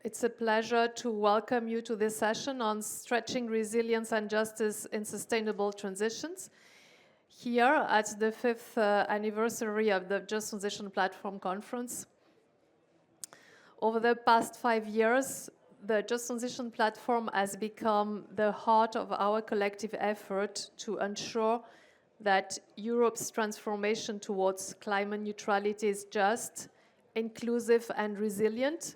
It's a pleasure to welcome you to this session on stretching resilience and justice in sustainable transitions. Here at the 5th anniversary of the Just Transition Platform Conference. Over the past 5 years, the Just Transition Platform has become the heart of our collective effort to ensure that Europe's transformation towards climate neutrality is just, inclusive, and resilient.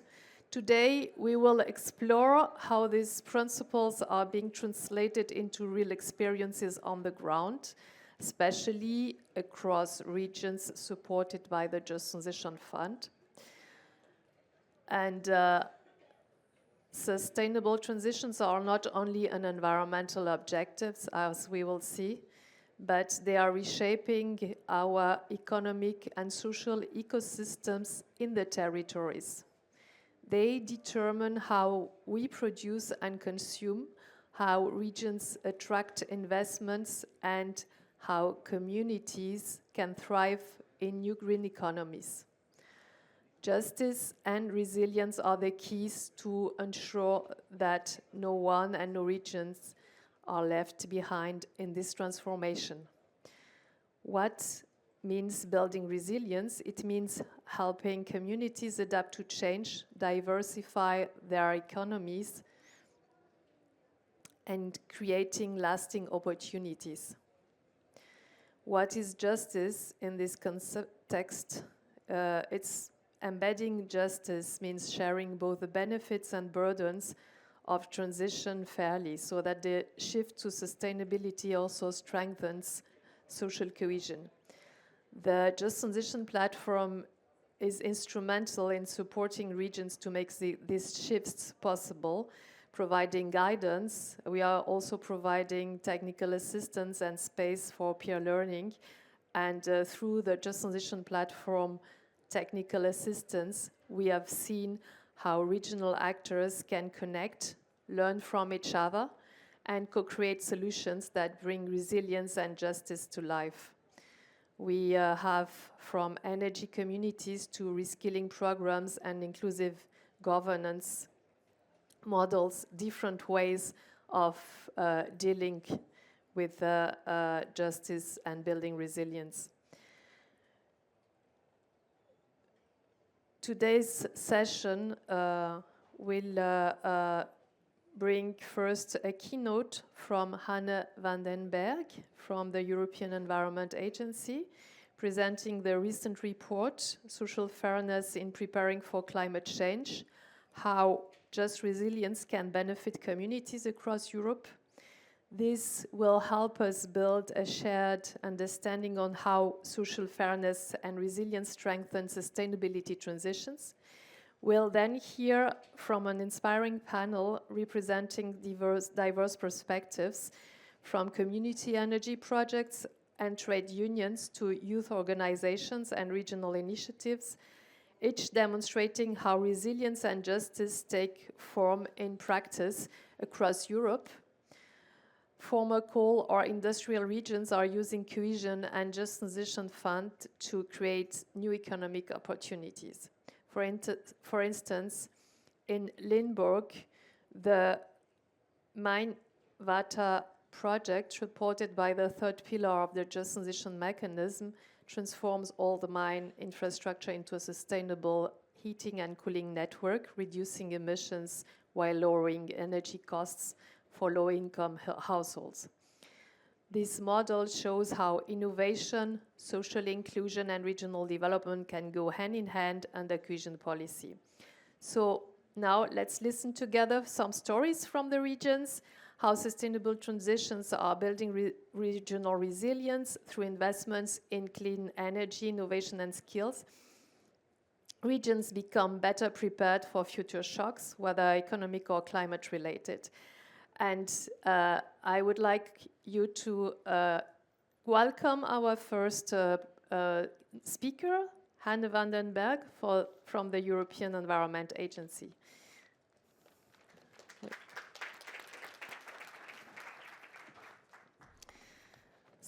Today, we will explore how these principles are being translated into real experiences on the ground, especially across regions supported by the Just Transition Fund. And sustainable transitions are not only an environmental objectives, as we will see, but they are reshaping our economic and social ecosystems in the territories. They determine how we produce and consume, how regions attract investments, and how communities can thrive in new green economies. Justice and resilience are the keys to ensure that no one and no regions are left behind in this transformation. What means building resilience? It means helping communities adapt to change, diversify their economies, and creating lasting opportunities. What is justice in this context? It's embedding justice means sharing both the benefits and burdens of transition fairly, so that the shift to sustainability also strengthens social cohesion. The Just Transition Platform is instrumental in supporting regions to make these shifts possible, providing guidance. We are also providing technical assistance and space for peer learning. And through the Just Transition Platform technical assistance, we have seen how regional actors can connect, learn from each other, and co-create solutions that bring resilience and justice to life. We have from energy communities to reskilling programs and inclusive governance models, different ways of dealing with justice and building resilience. Today's session will bring first a keynote from Hanne van den Berg from the European Environment Agency, presenting the recent report, Social Fairness in Preparing for Climate Change, how just resilience can benefit communities across Europe. This will help us build a shared understanding on how social fairness and resilience strengthen sustainability transitions. We'll then hear from an inspiring panel representing diverse perspectives, from community energy projects and trade unions to youth organizations and regional initiatives, each demonstrating how resilience and justice take form in practice across Europe. Former coal or industrial regions are using cohesion and Just Transition Fund to create new economic opportunities. For instance, in Limburg, the Mine Water project, supported by the third pillar of the Just Transition mechanism, transforms all the mine infrastructure into a sustainable heating and cooling network, reducing emissions while lowering energy costs for low-income households. This model shows how innovation, social inclusion, and regional development can go hand in hand under cohesion policy. So now let's listen together some stories from the regions, how sustainable transitions are building regional resilience through investments in clean energy, innovation, and skills. Regions become better prepared for future shocks, whether economic or climate related. And I would like you to welcome our first speaker, Hanne van den Berg from the European Environment Agency.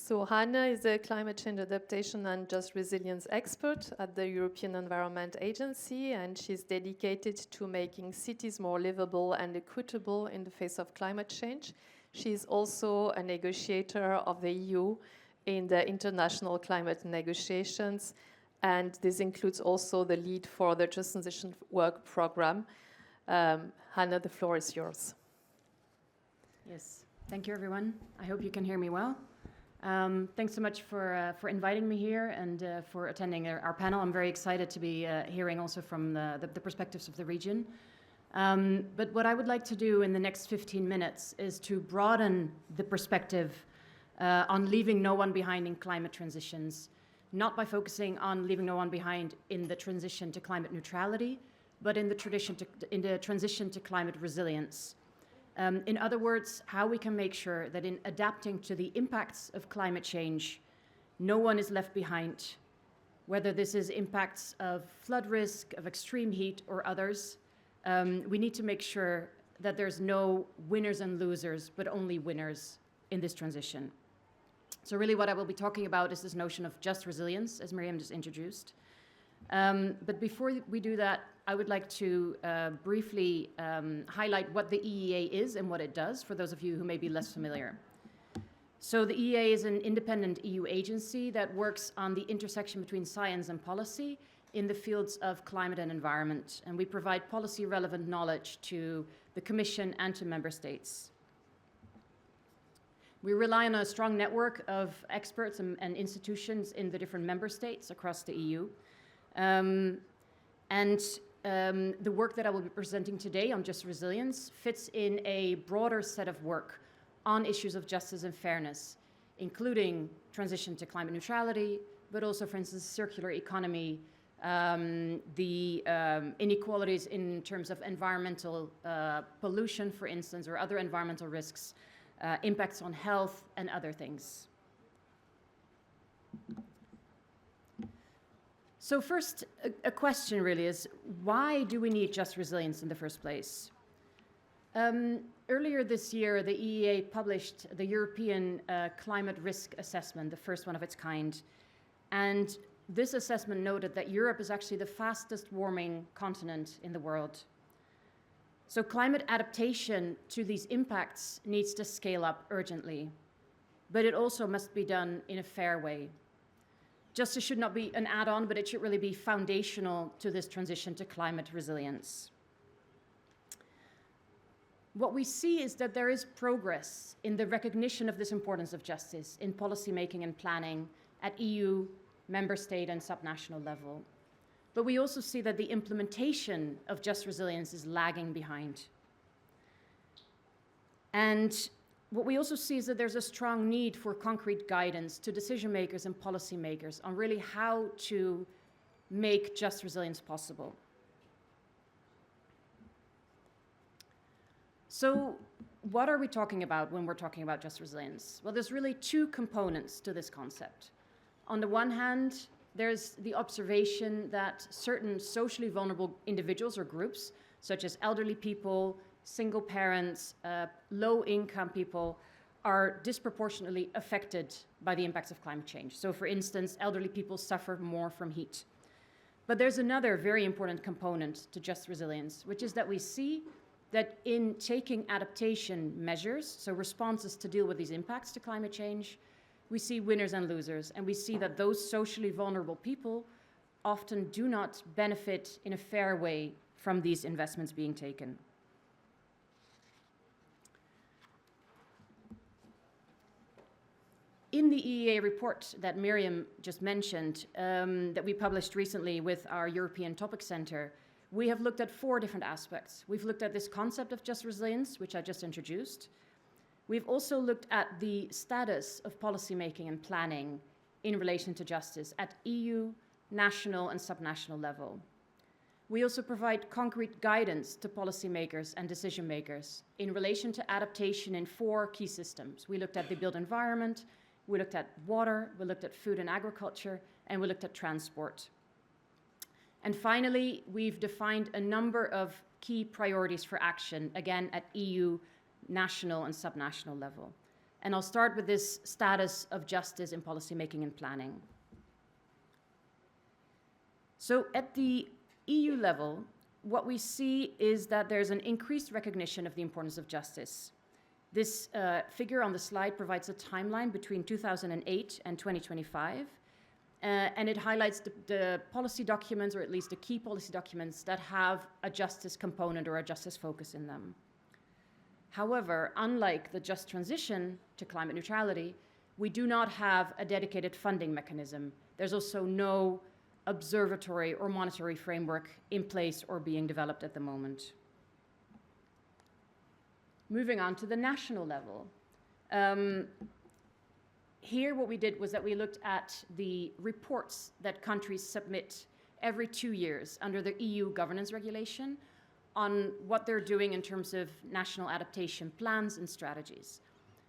So Hannah is a climate change adaptation and just resilience expert at the European Environment Agency, and she's dedicated to making cities more livable and equitable in the face of climate change. She's also a negotiator of the EU in the international climate negotiations, and this includes also the lead for the Just Transition Work Program. Hannah, the floor is yours. Yes, thank you everyone. I hope you can hear me well. Thanks so much for inviting me here and for attending our panel. I'm very excited to be hearing also from the perspectives of the region. But what I would like to do in the next 15 minutes is to broaden the perspective on leaving no one behind in climate transitions, not by focusing on leaving no one behind in the transition to climate neutrality, but in the transition to climate resilience. In other words, how we can make sure that in adapting to the impacts of climate change, no one is left behind, whether this is impacts of flood risk, of extreme heat, or others. We need to make sure that there's no winners and losers, but only winners in this transition. So really what I will be talking about is this notion of just resilience, as Miriam just introduced. But before we do that, I would like to briefly highlight what the EEA is and what it does for those of you who may be less familiar. So the EEA is an independent EU agency that works on the intersection between science and policy in the fields of climate and environment. And we provide policy relevant knowledge to the Commission and to member states. We rely on a strong network of experts and institutions in the different member states across the EU. The work that I will be presenting today on just resilience fits in a broader set of work on issues of justice and fairness, including transition to climate neutrality, but also, for instance, circular economy, the inequalities in terms of environmental pollution, for instance, or other environmental risks, impacts on health, and other things. So first, a question really is, why do we need just resilience in the first place? Earlier this year, the EEA published the European Climate Risk Assessment, the first one of its kind. And this assessment noted that Europe is actually the fastest warming continent in the world. So climate adaptation to these impacts needs to scale up urgently, but it also must be done in a fair way. Justice should not be an add-on, but it should really be foundational to this transition to climate resilience. What we see is that there is progress in the recognition of this importance of justice in policymaking and planning at EU, member state, and subnational level. But we also see that the implementation of just resilience is lagging behind. And what we also see is that there's a strong need for concrete guidance to decision makers and policymakers on really how to make just resilience possible. So what are we talking about when we're talking about just resilience? Well, there's really two components to this concept. On the one hand, there's the observation that certain socially vulnerable individuals or groups, such as elderly people, single parents, low-income people, are disproportionately affected by the impacts of climate change. So for instance, elderly people suffer more from heat. But there's another very important component to just resilience, which is that we see that in taking adaptation measures, so responses to deal with these impacts to climate change, we see winners and losers, and we see that those socially vulnerable people often do not benefit in a fair way from these investments being taken. In the EEA report that Miriam just mentioned, that we published recently with our European Topic Center, we have looked at 4 different aspects. We've looked at this concept of just resilience, which I just introduced. We've also looked at the status of policymaking and planning in relation to justice at EU, national, and subnational level. We also provide concrete guidance to policymakers and decision makers in relation to adaptation in 4 key systems. We looked at the built environment, we looked at water, we looked at food and agriculture, and we looked at transport. And finally, we've defined a number of key priorities for action, again, at EU, national, and subnational level. And I'll start with this status of justice in policymaking and planning. So at the EU level, what we see is that there's an increased recognition of the importance of justice. This figure on the slide provides a timeline between 2008 and 2025, and it highlights the policy documents, or at least the key policy documents, that have a justice component or a justice focus in them. However, unlike the just transition to climate neutrality, we do not have a dedicated funding mechanism. There's also no observatory or monetary framework in place or being developed at the moment. Moving on to the national level. Here what we did was that we looked at the reports that countries submit every 2 years under the EU governance regulation on what they're doing in terms of national adaptation plans and strategies.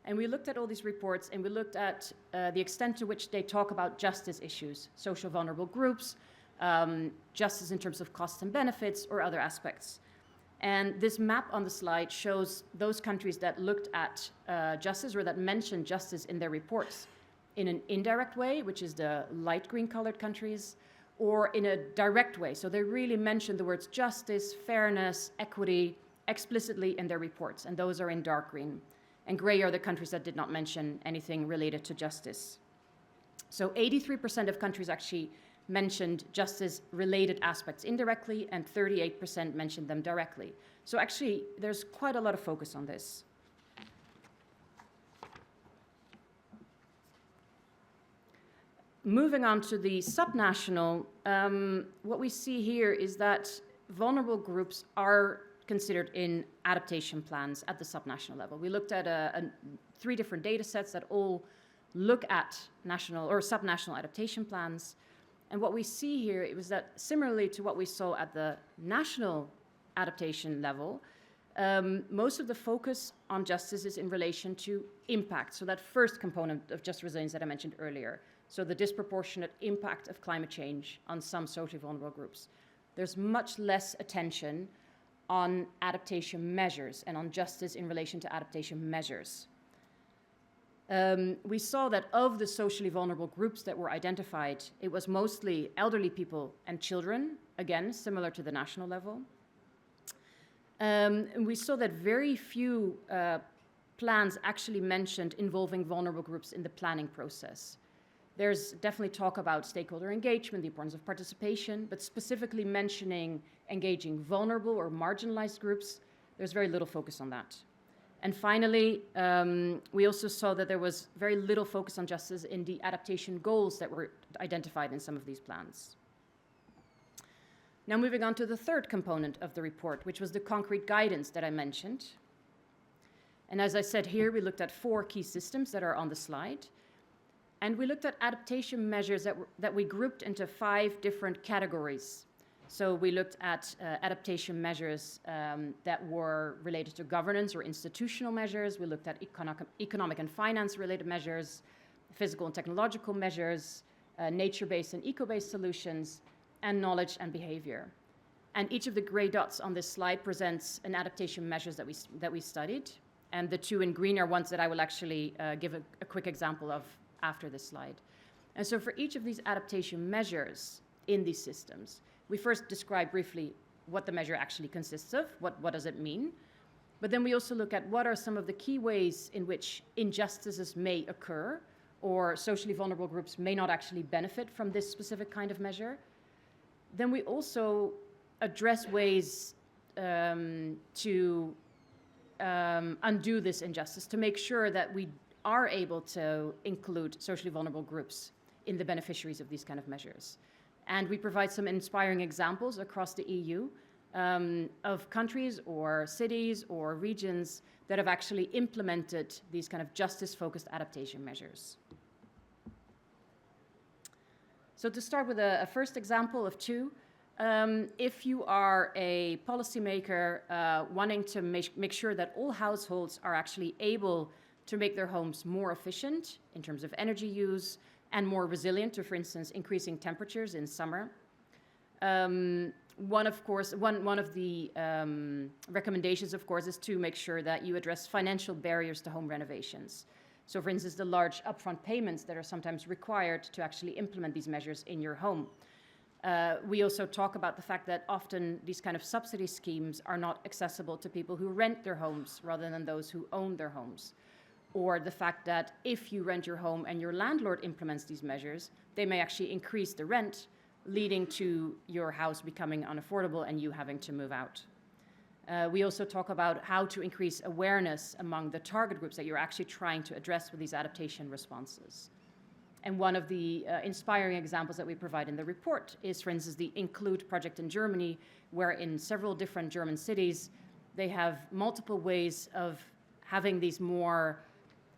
And we looked at all these reports, and we looked at the extent to which they talk about justice issues, social vulnerable groups, justice in terms of costs and benefits, or other aspects. And this map on the slide shows those countries that looked at justice, or that mentioned justice in their reports in an indirect way, which is the light green colored countries, or in a direct way. So they really mentioned the words justice, fairness, equity explicitly in their reports, and those are in dark green. And gray are the countries that did not mention anything related to justice. So 83% of countries actually mentioned justice-related aspects indirectly, and 38% mentioned them directly. So actually, there's quite a lot of focus on this. Moving on to the subnational, what we see here is that vulnerable groups are considered in adaptation plans at the subnational level. We looked at 3 different data sets that all look at national or subnational adaptation plans. And what we see here was that similarly to what we saw at the national adaptation level, most of the focus on justice is in relation to impact. So that first component of just resilience that I mentioned earlier. So the disproportionate impact of climate change on some socially vulnerable groups. There's much less attention on adaptation measures and on justice in relation to adaptation measures. We saw that of the socially vulnerable groups that were identified, it was mostly elderly people and children, again, similar to the national level. And we saw that very few plans actually mentioned involving vulnerable groups in the planning process. There's definitely talk about stakeholder engagement, the importance of participation, but specifically mentioning engaging vulnerable or marginalized groups, there's very little focus on that. And finally, we also saw that there was very little focus on justice in the adaptation goals that were identified in some of these plans. Now moving on to the third component of the report, which was the concrete guidance that I mentioned. And as I said here, we looked at 4 key systems that are on the slide. And we looked at adaptation measures that we grouped into 5 different categories. So we looked at adaptation measures that were related to governance or institutional measures. We looked at economic and finance-related measures, physical and technological measures, nature-based and eco-based solutions, and knowledge and behavior. And each of the gray dots on this slide presents an adaptation measures that we studied. And the 2 in green are ones that I will actually give a quick example of after this slide. And so for each of these adaptation measures in these systems, we first describe briefly what the measure actually consists of, what does it mean, but then we also look at what are some of the key ways in which injustices may occur, or socially vulnerable groups may not actually benefit from this specific kind of measure. Then we also address ways to undo this injustice, to make sure that we are able to include socially vulnerable groups in the beneficiaries of these kind of measures. And we provide some inspiring examples across the EU of countries or cities or regions that have actually implemented these kind of justice-focused adaptation measures. So to start with a first example of 2, if you are a policymaker wanting to make sure that all households are actually able to make their homes more efficient in terms of energy use and more resilient to, for instance, increasing temperatures in summer. One of the recommendations, of course, is to make sure that you address financial barriers to home renovations. So for instance, the large upfront payments that are sometimes required to actually implement these measures in your home. We also talk about the fact that often these kind of subsidy schemes are not accessible to people who rent their homes rather than those who own their homes. Or the fact that if you rent your home and your landlord implements these measures, they may actually increase the rent, leading to your house becoming unaffordable and you having to move out. We also talk about how to increase awareness among the target groups that you're actually trying to address with these adaptation responses. And one of the inspiring examples that we provide in the report is, for instance, the Include project in Germany, where in several different German cities, they have multiple ways of having these more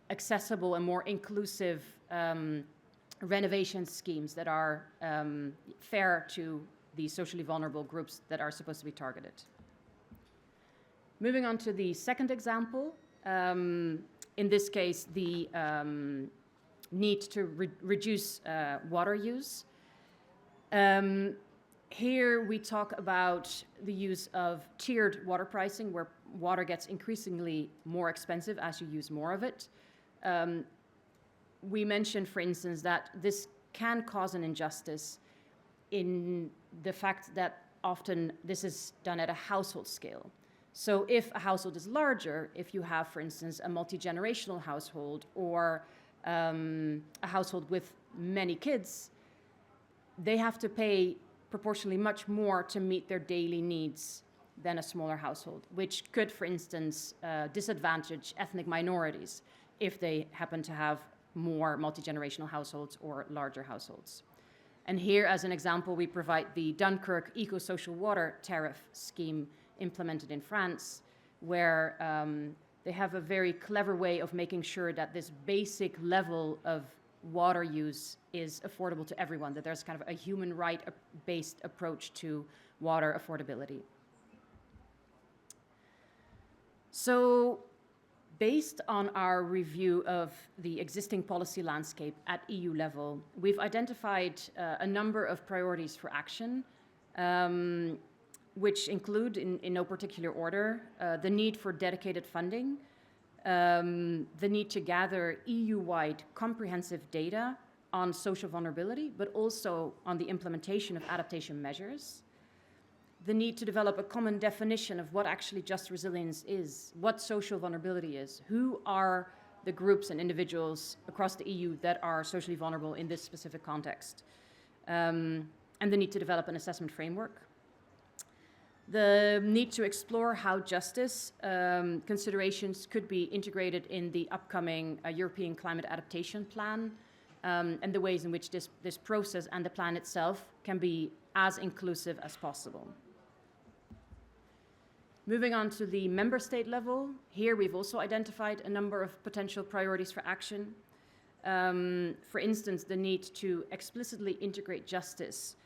accessible and more inclusive renovation schemes that are fair to the socially vulnerable groups that are supposed to be targeted. Moving on to the second example, in this case, the need to reduce water use. Here we talk about the use of tiered water pricing, where water gets increasingly more expensive as you use more of it. We mentioned, for instance, that this can cause an injustice in the fact that often this is done at a household scale. So if a household is larger, if you have, for instance, a multi-generational household or a household with many kids, they have to pay proportionally much more to meet their daily needs than a smaller household, which could, for instance, disadvantage ethnic minorities if they happen to have more multi-generational households or larger households. And here, as an example, we provide the Dunkirk Eco-Social Water Tariff Scheme implemented in France, where they have a very clever way of making sure that this basic level of water use is affordable to everyone, that there's kind of a human right-based approach to water affordability. So, based on our review of the existing policy landscape at EU level, we've identified a number of priorities for action, which include, in no particular order, the need for dedicated funding, the need to gather EU-wide comprehensive data on social vulnerability, but also on the implementation of adaptation measures, the need to develop a common definition of what actually just resilience is, what social vulnerability is, who are the groups and individuals across the EU that are socially vulnerable in this specific context, and the need to develop an assessment framework. The need to explore how justice considerations could be integrated in the upcoming European Climate Adaptation Plan, and the ways in which this process and the plan itself can be as inclusive as possible. Moving on to the member state level, here we've also identified a number of potential priorities for action. For instance, the need to explicitly integrate justice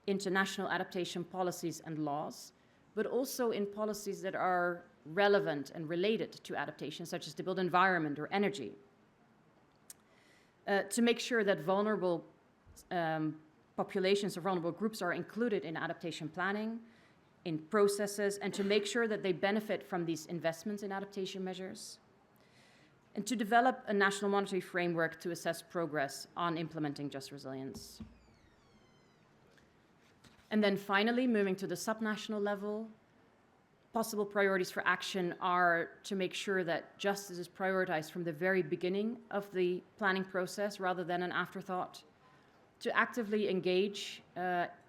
into national adaptation policies and laws, but also in policies that are relevant and related to adaptation, such as the built environment or energy. To make sure that vulnerable populations or vulnerable groups are included in adaptation planning, in processes, and to make sure that they benefit from these investments in adaptation measures, and to develop a national monitoring framework to assess progress on implementing just resilience. And then finally, moving to the subnational level, possible priorities for action are to make sure that justice is prioritized from the very beginning of the planning process rather than an afterthought, to actively engage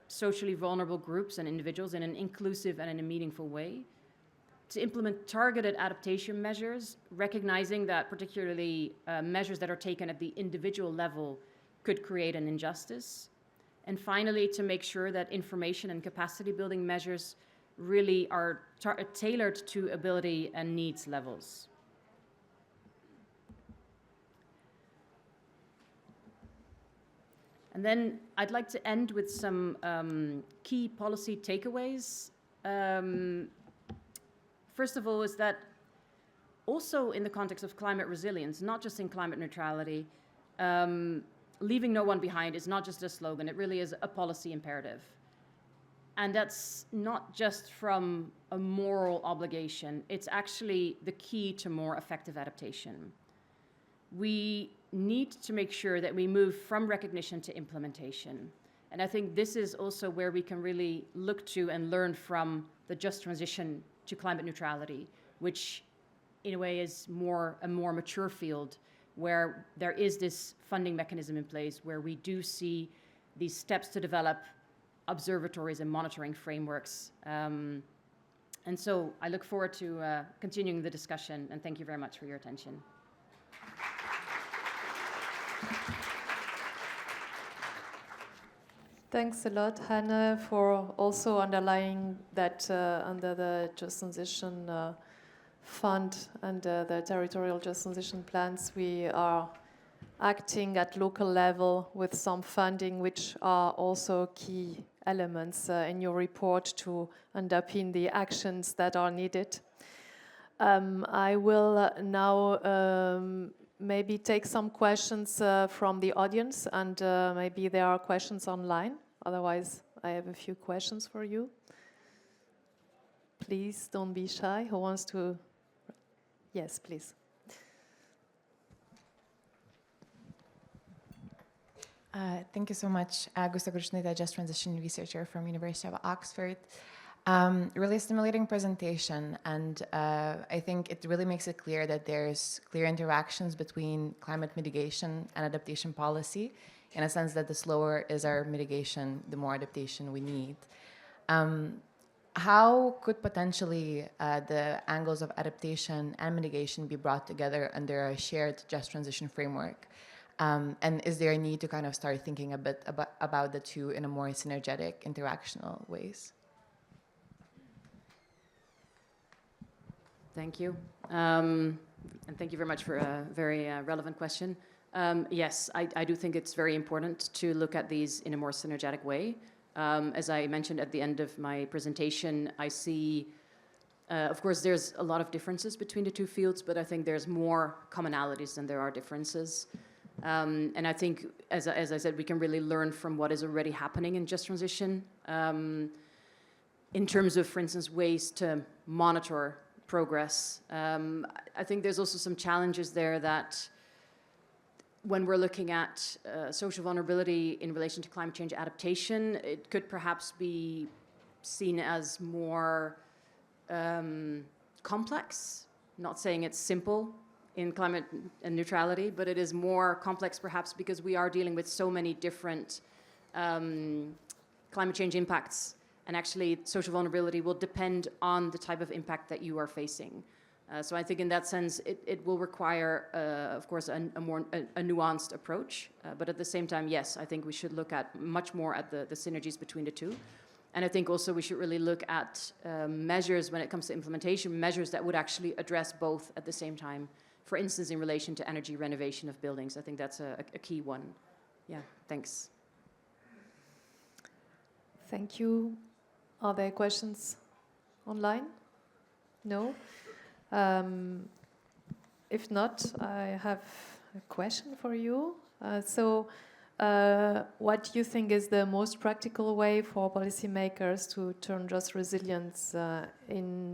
socially vulnerable groups and individuals in an inclusive and in a meaningful way, to implement targeted adaptation measures, recognizing that particularly measures that are taken at the individual level could create an injustice, and finally, to make sure that information and capacity building measures really are tailored to ability and needs levels. And then I'd like to end with some key policy takeaways. First of all, is that also in the context of climate resilience, not just in climate neutrality, leaving no one behind is not just a slogan, it really is a policy imperative. And that's not just from a moral obligation, it's actually the key to more effective adaptation. we need to make sure that we move from recognition to implementation. And I think this is also where we can really look to and learn from the just transition to climate neutrality, which in a way is a more mature field where there is this funding mechanism in place where we do see these steps to develop observatories and monitoring frameworks. And so I look forward to continuing the discussion, and thank you very much for your attention. Thanks a lot, Hannah, for also underlying that under the Just Transition Fund and the territorial just transition plans, we are acting at local level with some funding, which are also key elements in your report to underpin the actions that are needed. I will now maybe take some questions from the audience, and maybe there are questions online. Otherwise, I have a few questions for you. Please don't be shy. Who wants to? Yes, please. Thank you so much. Gusta Grushnita, Just Transition Researcher from University of Oxford. Really stimulating presentation, and I think it really makes it clear that there's clear interactions between climate mitigation and adaptation policy, in a sense that the slower is our mitigation, the more adaptation we need. How could potentially the angles of adaptation and mitigation be brought together under a shared just transition framework? And is there a need to kind of start thinking a bit about the two in a more synergetic, interactional ways? Thank you. And thank you very much for a very relevant question. Yes, I do think it's very important to look at these in a more synergetic way. As I mentioned at the end of my presentation, I see, of course, there's a lot of differences between the two fields, but I think there's more commonalities than there are differences. And I think, as I said, we can really learn from what is already happening in just transition in terms of, for instance, ways to monitor progress. I think there's also some challenges there that when we're looking at social vulnerability in relation to climate change adaptation, it could perhaps be seen as more complex. Not saying it's simple in climate and neutrality, but it is more complex perhaps because we are dealing with so many different climate change impacts. And actually, social vulnerability will depend on the type of impact that you are facing. So I think in that sense, it will require, of course, a nuanced approach. But at the same time, yes, I think we should look at much more at the synergies between the two. And I think also we should really look at measures when it comes to implementation, measures that would actually address both at the same time. For instance, in relation to energy renovation of buildings. I think that's a key one. Yeah, thanks. Thank you. Are there questions online? No? If not, I have a question for you. What do you think is the most practical way for policymakers to turn just resilience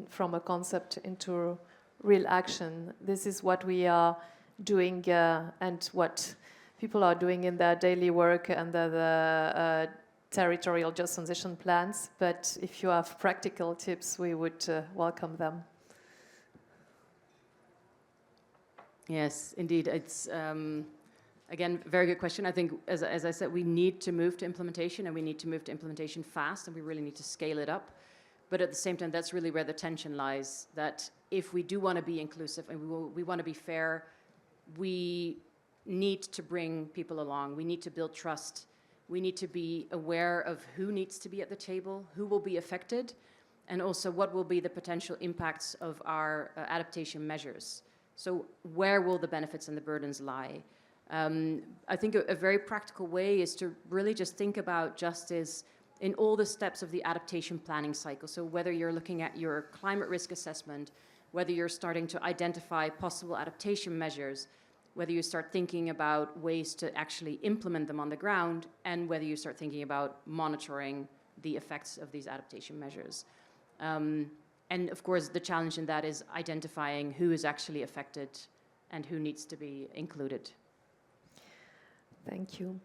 from a concept into real action? This is what we are doing and what people are doing in their daily work under the territorial just transition plans. But if you have practical tips, we would welcome them. Yes, indeed. It's, again, very good question. I think, as I said, we need to move to implementation, and we need to move to implementation fast, and we really need to scale it up. But at the same time, that's really where the tension lies, that if we do want to be inclusive and we want to be fair, we need to bring people along. We need to build trust. We need to be aware of who needs to be at the table, who will be affected, and also what will be the potential impacts of our adaptation measures. So where will the benefits and the burdens lie? I think a very practical way is to really just think about justice in all the steps of the adaptation planning cycle. So whether you're looking at your climate risk assessment, whether you're starting to identify possible adaptation measures, whether you start thinking about ways to actually implement them on the ground, and whether you start thinking about monitoring the effects of these adaptation measures. And of course, the challenge in that is identifying who is actually affected and who needs to be included. Thank you.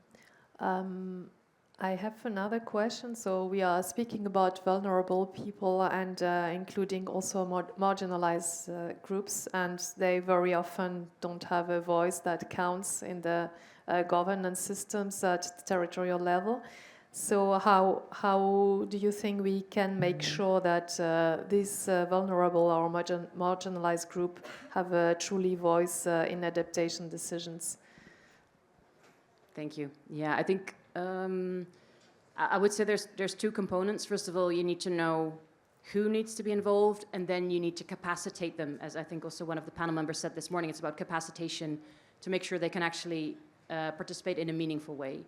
I have another question. So we are speaking about vulnerable people and including also marginalized groups, and they very often don't have a voice that counts in the governance systems at territorial level. So how do you think we can make sure that this vulnerable or marginalized group have a truly voice in adaptation decisions? Thank you. Yeah, I think I would say there's two components. First of all, you need to know who needs to be involved, and then you need to capacitate them. As I think also one of the panel members said this morning, it's about capacitation to make sure they can actually participate in a meaningful way.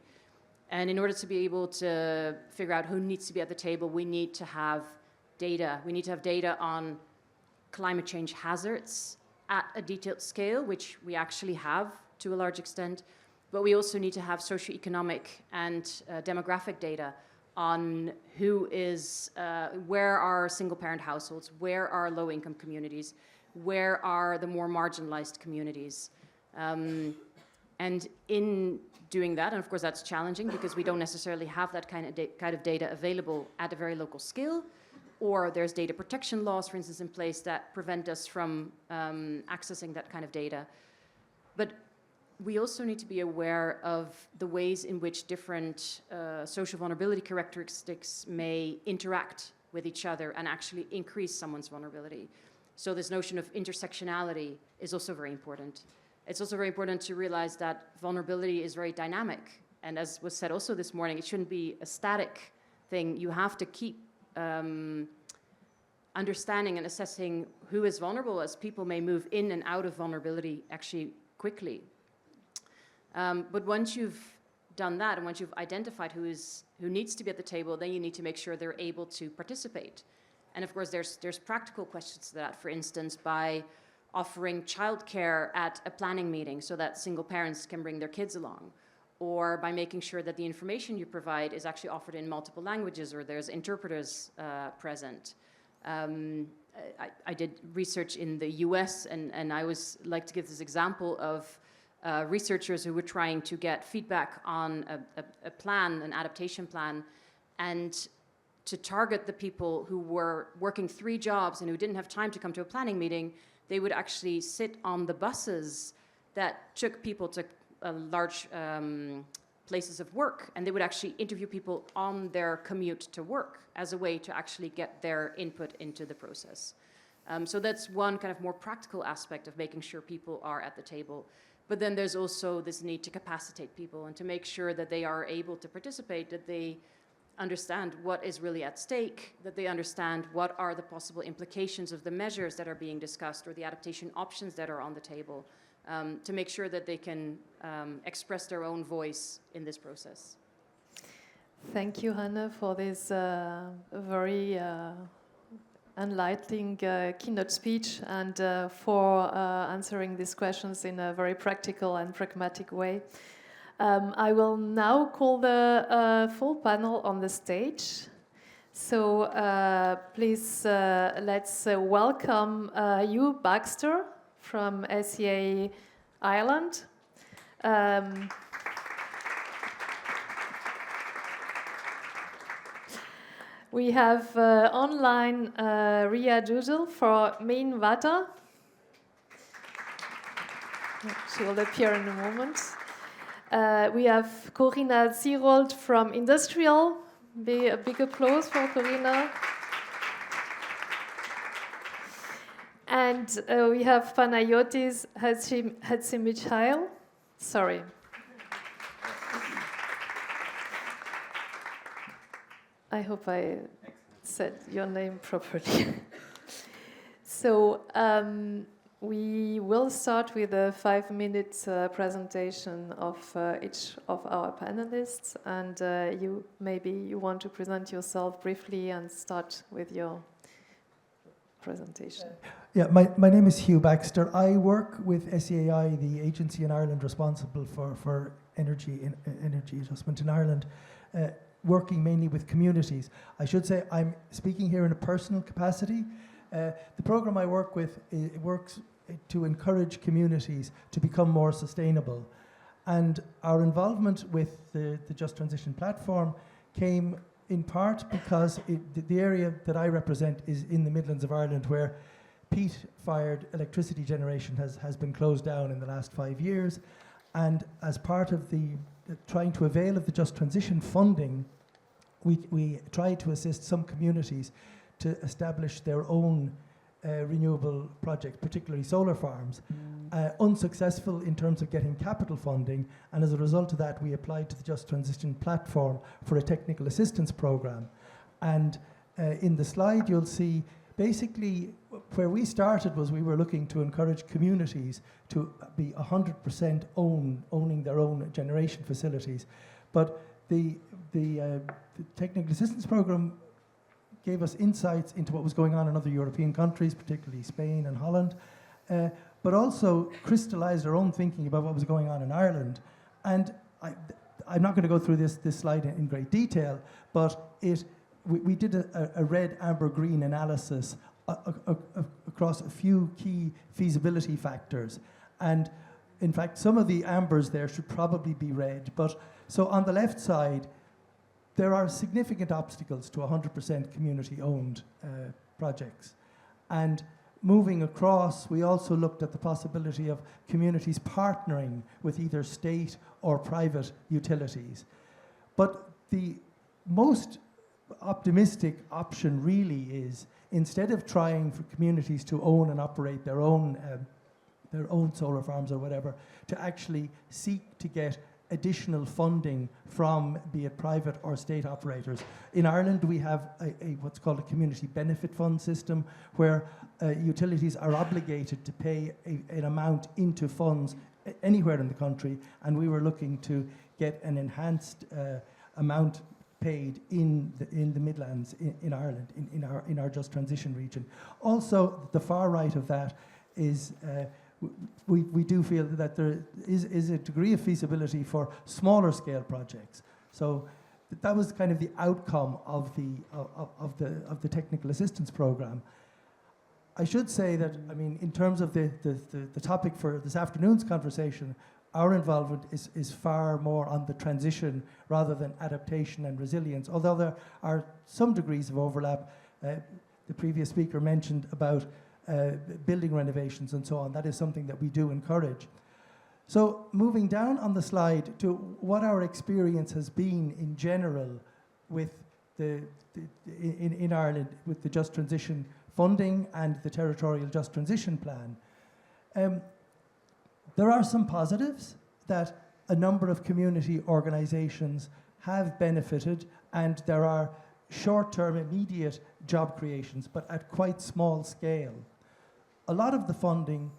And in order to be able to figure out who needs to be at the table, we need to have data. We need to have data on climate change hazards at a detailed scale, which we actually have to a large extent. But we also need to have socioeconomic and demographic data on who is, where are single-parent households, where are low-income communities, where are the more marginalized communities. And in doing that, and of course that's challenging because we don't necessarily have that kind of data available at a very local scale, or there's data protection laws, for instance, in place that prevent us from accessing that kind of data. But we also need to be aware of the ways in which different social vulnerability characteristics may interact with each other and actually increase someone's vulnerability. So this notion of intersectionality is also very important. It's also very important to realize that vulnerability is very dynamic. And as was said also this morning, it shouldn't be a static thing. You have to keep understanding and assessing who is vulnerable as people may move in and out of vulnerability actually quickly. But once you've done that, and once you've identified who needs to be at the table, then you need to make sure they're able to participate. And of course, there's practical questions to that. For instance, by offering childcare at a planning meeting so that single parents can bring their kids along, or by making sure that the information you provide is actually offered in multiple languages, or there's interpreters present. I did research in the US, and I always like to give this example of researchers who were trying to get feedback on a plan, an adaptation plan, and to target the people who were working 3 jobs and who didn't have time to come to a planning meeting. They would actually sit on the buses that took people to large places of work, and they would actually interview people on their commute to work as a way to actually get their input into the process. So that's one kind of more practical aspect of making sure people are at the table. But then there's also this need to capacitate people and to make sure that they are able to participate, that they understand what is really at stake, that they understand what are the possible implications of the measures that are being discussed or the adaptation options that are on the table, to make sure that they can express their own voice in this process. Thank you, Hanne, for this very enlightening keynote speech and for answering these questions in a very practical and pragmatic way. I will now call the full panel on the stage. So please let's welcome Hugh Baxter from SEA Ireland. We have online Ria Doodle for Main Vata. She will appear in a moment. We have Corinna Zierold from Industrial. A big applause for Corinna. And we have Panayotis Hatzimichail. Sorry. I hope I said your name properly. So we will start with a 5-minute presentation of each of our panelists, and you want to present yourself briefly and start with your presentation. Yeah, my name is Hugh Baxter. I work with SEAI, the agency in Ireland responsible for energy adjustment in Ireland, working mainly with communities. I should say I'm speaking here in a personal capacity. The program I work with works to encourage communities to become more sustainable. And our involvement with the Just Transition platform came in part because the area that I represent is in the Midlands of Ireland, where peat-fired electricity generation has been closed down in the last 5 years. And as part of the trying to avail of the Just Transition funding, we tried to assist some communities to establish their own renewable projects, particularly solar farms. Unsuccessful in terms of getting capital funding, and as a result of that we applied to the Just Transition platform for a technical assistance program. And in the slide you'll see basically where we started was we were looking to encourage communities to be 100% owning their own generation facilities. But the technical assistance program gave us insights into what was going on in other European countries, particularly Spain and Holland, but also crystallized our own thinking about what was going on in Ireland. And I'm not going to go through this slide in great detail, but we did a red, amber, green analysis across a few key feasibility factors. And in fact, some of the ambers there should probably be red. But so on the left side, there are significant obstacles to 100% community-owned projects. And moving across, we also looked at the possibility of communities partnering with either state or private utilities. But the most optimistic option really is, instead of trying for communities to own and operate their own solar farms or whatever, to actually seek to get additional funding from, be it private or state operators. In Ireland, we have what's called a community benefit fund system, where utilities are obligated to pay an amount into funds anywhere in the country, and we were looking to get an enhanced amount paid in the Midlands in Ireland, in our Just Transition region. Also, the far right of that is we do feel that there is a degree of feasibility for smaller scale projects. So that was kind of the outcome of the technical assistance program. I should say that, I mean, in terms of the topic for this afternoon's conversation, our involvement is far more on the transition rather than adaptation and resilience, although there are some degrees of overlap. The previous speaker mentioned about building renovations and so on. That is something that we do encourage. So moving down on the slide to what our experience has been in general with in Ireland with the Just Transition funding and the Territorial Just Transition Plan. There are some positives that a number of community organisations have benefited, and there are short-term immediate job creations, but at quite small scale. A lot of the funding,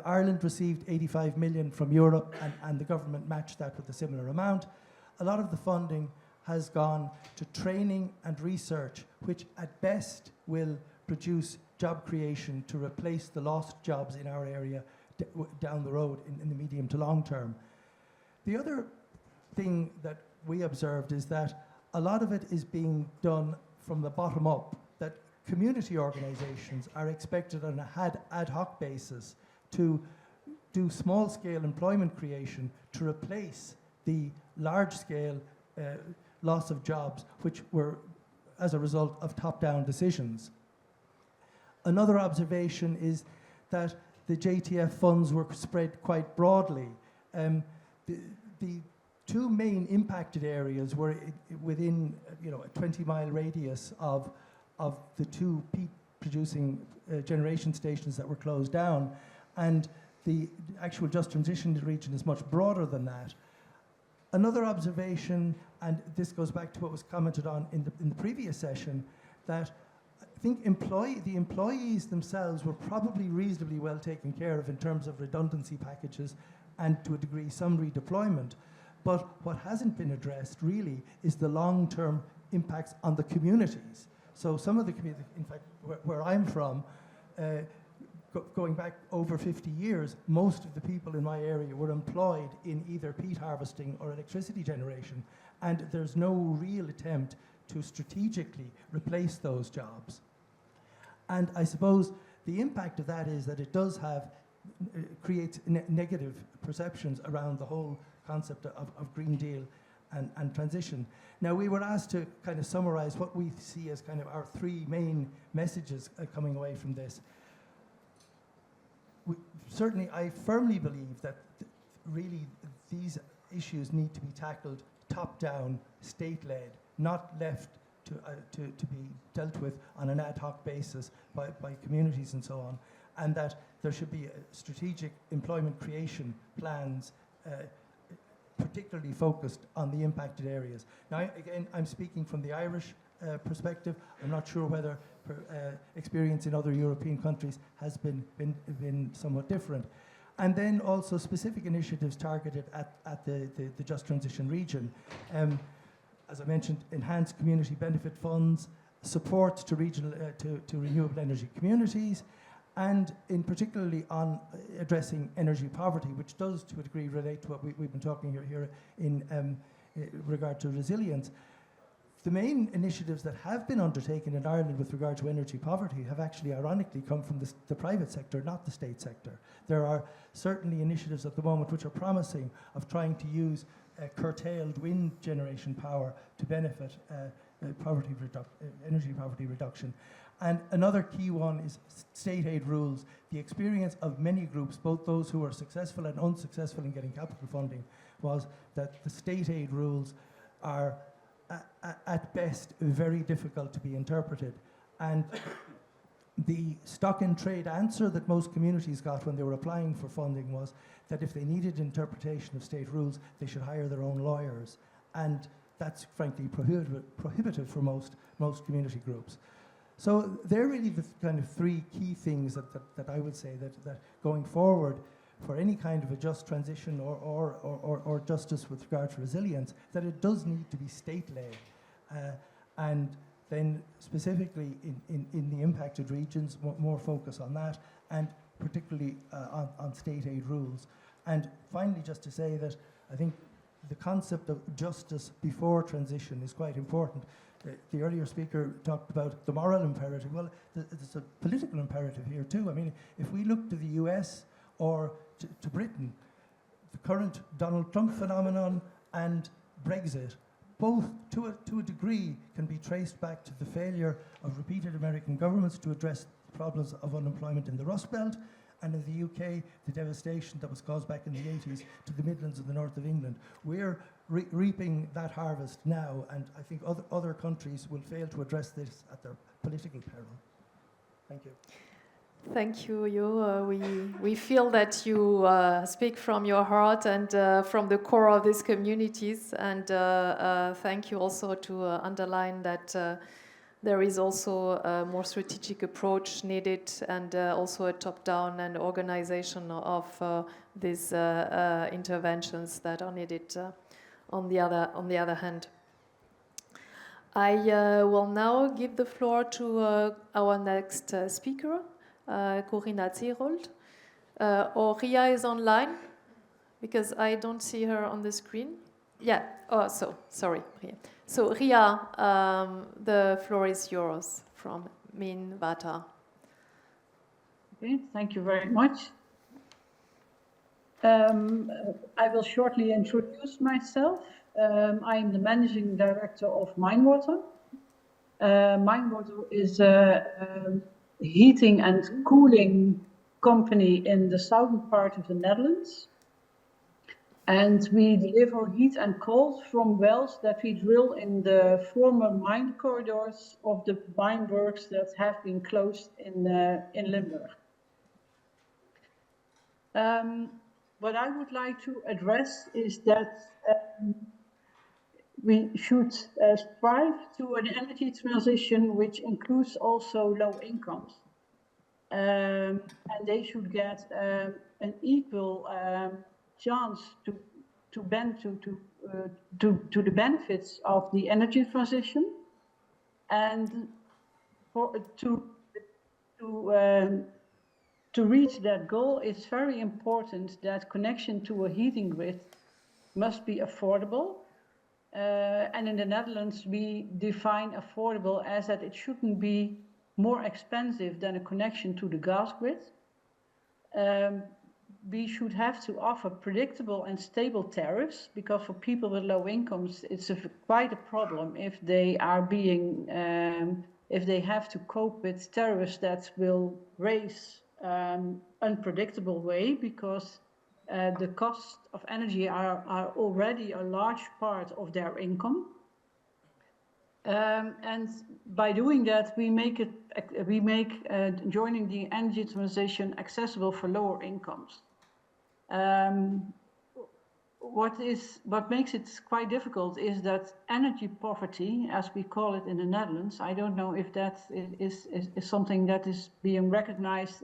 Ireland received 85 million from Europe, and the government matched that with a similar amount. A lot of the funding has gone to training and research, which at best will produce job creation to replace the lost jobs in our area down the road in the medium to long term. The other thing that we observed is that a lot of it is being done from the bottom up, that community organisations are expected on an ad hoc basis to do small-scale employment creation to replace the large-scale loss of jobs, which were as a result of top-down decisions. Another observation is that the JTF funds were spread quite broadly. The two main impacted areas were within a 20-mile radius of the two peat-producing generation stations that were closed down, and the actual Just Transition region is much broader than that. Another observation, and this goes back to what was commented on in the previous session, that I think the employees themselves were probably reasonably well taken care of in terms of redundancy packages and to a degree some redeployment. But what hasn't been addressed really is the long-term impacts on the communities. So some of the communities, in fact, where I'm from, going back over 50 years, most of the people in my area were employed in either peat harvesting or electricity generation, and there's no real attempt to strategically replace those jobs. And I suppose the impact of that is that it does have, creates negative perceptions around the whole concept of Green Deal and transition. Now, we were asked to kind of summarize what we see as kind of our three main messages coming away from this. Certainly, I firmly believe that really these issues need to be tackled top-down, state-led, not left to be dealt with on an ad hoc basis by communities and so on, and that there should be strategic employment creation plans particularly focused on the impacted areas. Now, again, I'm speaking from the Irish perspective. I'm not sure whether experience in other European countries has been somewhat different. And then also specific initiatives targeted at the Just Transition region. As I mentioned, enhanced community benefit funds, support to regional to renewable energy communities, and in particularly on addressing energy poverty, which does to a degree relate to what we've been talking here in regard to resilience. The main initiatives that have been undertaken in Ireland with regard to energy poverty have actually ironically come from the private sector, not the state sector. There are certainly initiatives at the moment which are promising of trying to use curtailed wind generation power to benefit energy poverty reduction. And another key one is state aid rules. The experience of many groups, both those who are successful and unsuccessful in getting capital funding, was that the state aid rules are at best very difficult to be interpreted. And the stock in trade answer that most communities got when they were applying for funding was that if they needed interpretation of state rules, they should hire their own lawyers. And that's frankly prohibitive for most community groups. So they're really the kind of three key things that I would say that going forward for any kind of a just transition or justice with regard to resilience, that it does need to be state-led. And then specifically in the impacted regions, more focus on that, and particularly on state aid rules. And finally, just to say that I think the concept of justice before transition is quite important. The earlier speaker talked about the moral imperative. Well, there's a political imperative here too. I mean, if we look to the US or to Britain, the current Donald Trump phenomenon and Brexit, both to a degree can be traced back to the failure of repeated American governments to address the problems of unemployment in the Rust Belt, and in the UK, the devastation that was caused back in the 80s to the Midlands and the north of England. We're reaping that harvest now, and I think other countries will fail to address this at their political peril. Thank you. Thank you, Jo. We feel that you speak from your heart and from the core of these communities, and thank you also to underline that there is also a more strategic approach needed, and also a top-down and organization of these interventions that are needed on the other hand. I will now give the floor to our next speaker, Corinna Zerold. Or Ria is online, because I don't see her on the screen. Yeah, sorry, Ria. So Ria, the floor is yours from Minvata. Okay, thank you very much. I will shortly introduce myself. I am the managing director of Minewater. Minewater is a heating and cooling company in the southern part of the Netherlands. And we deliver heat and cold from wells that we drill in the former mine corridors of the mine works that have been closed in Limburg. What I would like to address is that we should strive to an energy transition which includes also low incomes. And they should get an equal chance to the benefits of the energy transition, and to reach that goal, it's very important that connection to a heating grid must be affordable. And in the Netherlands, we define affordable as that it shouldn't be more expensive than a connection to the gas grid. We should have to offer predictable and stable tariffs, because for people with low incomes, it's quite a problem if they are being, if they have to cope with tariffs that will raise unpredictable way, because the cost of energy are already a large part of their income. And by doing that, we make joining the energy transition accessible for lower incomes. What makes it quite difficult is that energy poverty, as we call it in the Netherlands, I don't know if that is something that is being recognized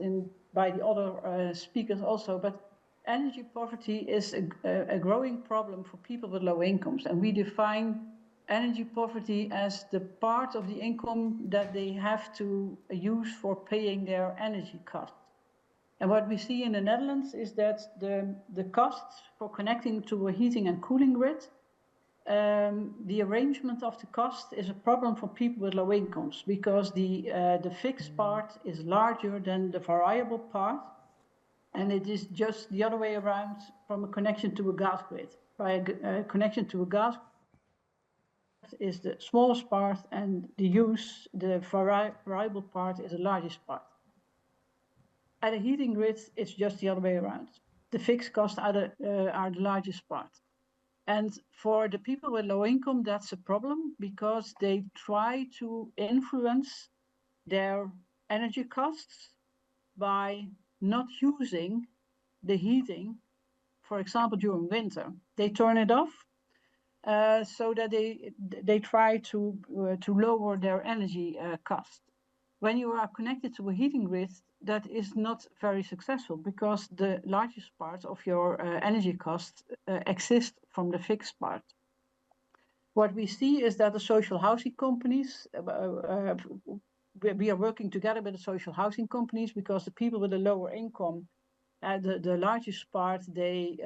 by the other speakers also, but energy poverty is a growing problem for people with low incomes, and we define energy poverty as the part of the income that they have to use for paying their energy costs. And what we see in the Netherlands is that the costs for connecting to a heating and cooling grid, the arrangement of the cost is a problem for people with low incomes, because the fixed part is larger than the variable part, and it is just the other way around from a connection to a gas grid. By a connection to a gas grid is the smallest part, and the variable part is the largest part. At a heating grid, it's just the other way around. The fixed costs are the largest part. And for the people with low income, that's a problem, because they try to influence their energy costs by not using the heating, for example, during winter. They turn it off so that they try to lower their energy cost. When you are connected to a heating grid, that is not very successful, because the largest part of your energy costs exist from the fixed part. What we see is that the social housing companies, we are working together with the social housing companies, because the people with a lower income, the largest part, they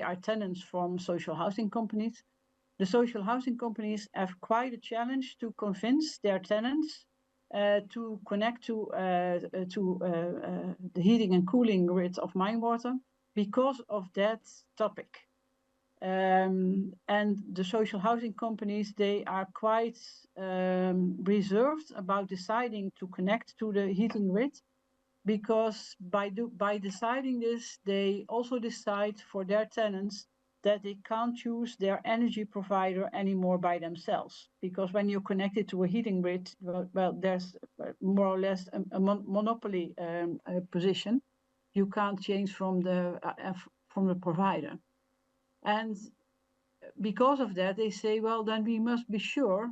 are tenants from social housing companies. The social housing companies have quite a challenge to convince their tenants to connect to the heating and cooling grid of Minewater, because of that topic. And the social housing companies, they are quite reserved about deciding to connect to the heating grid, because by deciding this, they also decide for their tenants that they can't choose their energy provider anymore by themselves. Because when you're connected to a heating grid, well, there's more or less a monopoly position. You can't change from the provider. And because of that, they say, well, then we must be sure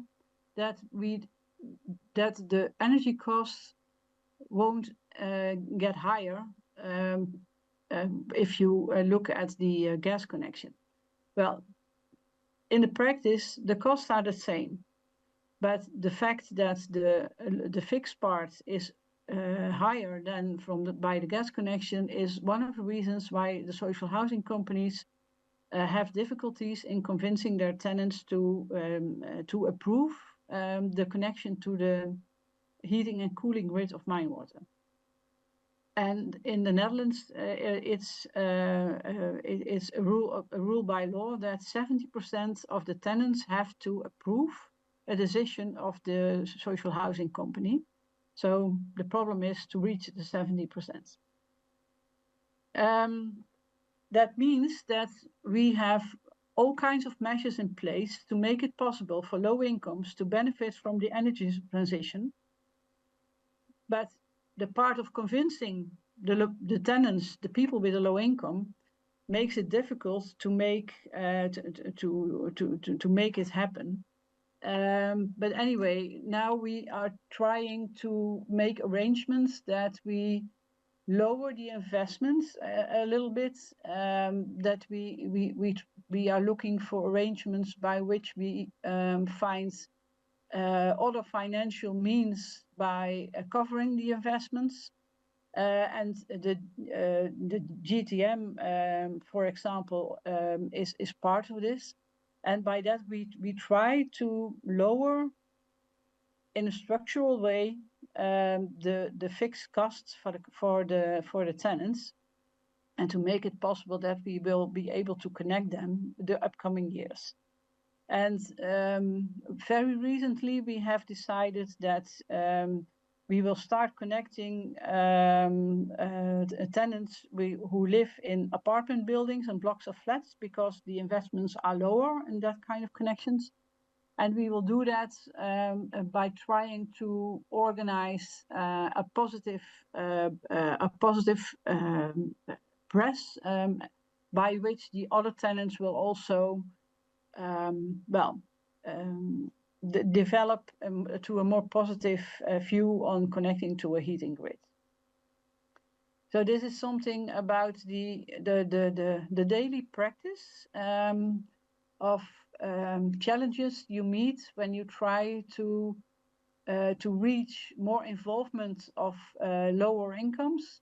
that the energy costs won't get higher if you look at the gas connection. Well, in the practice, the costs are the same, but the fact that the fixed part is higher than by the gas connection is one of the reasons why the social housing companies have difficulties in convincing their tenants to approve the connection to the heating and cooling grid of Minewater. And in the Netherlands, it's a rule by law that 70% of the tenants have to approve a decision of the social housing company. So the problem is to reach the 70%. That means that we have all kinds of measures in place to make it possible for low incomes to benefit from the energy transition. But the part of convincing the tenants, the people with a low income, makes it difficult to make to make it happen. But anyway, now we are trying to make arrangements that we lower the investments a little bit. That we are looking for arrangements by which we find other financial means by covering the investments, and the GTM, for example, is part of this, and by that we try to lower in a structural way the fixed costs for the tenants, and to make it possible that we will be able to connect them the upcoming years. And very recently, we have decided that we will start connecting tenants who live in apartment buildings and blocks of flats, because the investments are lower in that kind of connections. And we will do that by trying to organize a positive press by which the other tenants will also develop to a more positive view on connecting to a heating grid. So this is something about the daily practice of challenges you meet when you try to reach more involvement of lower incomes.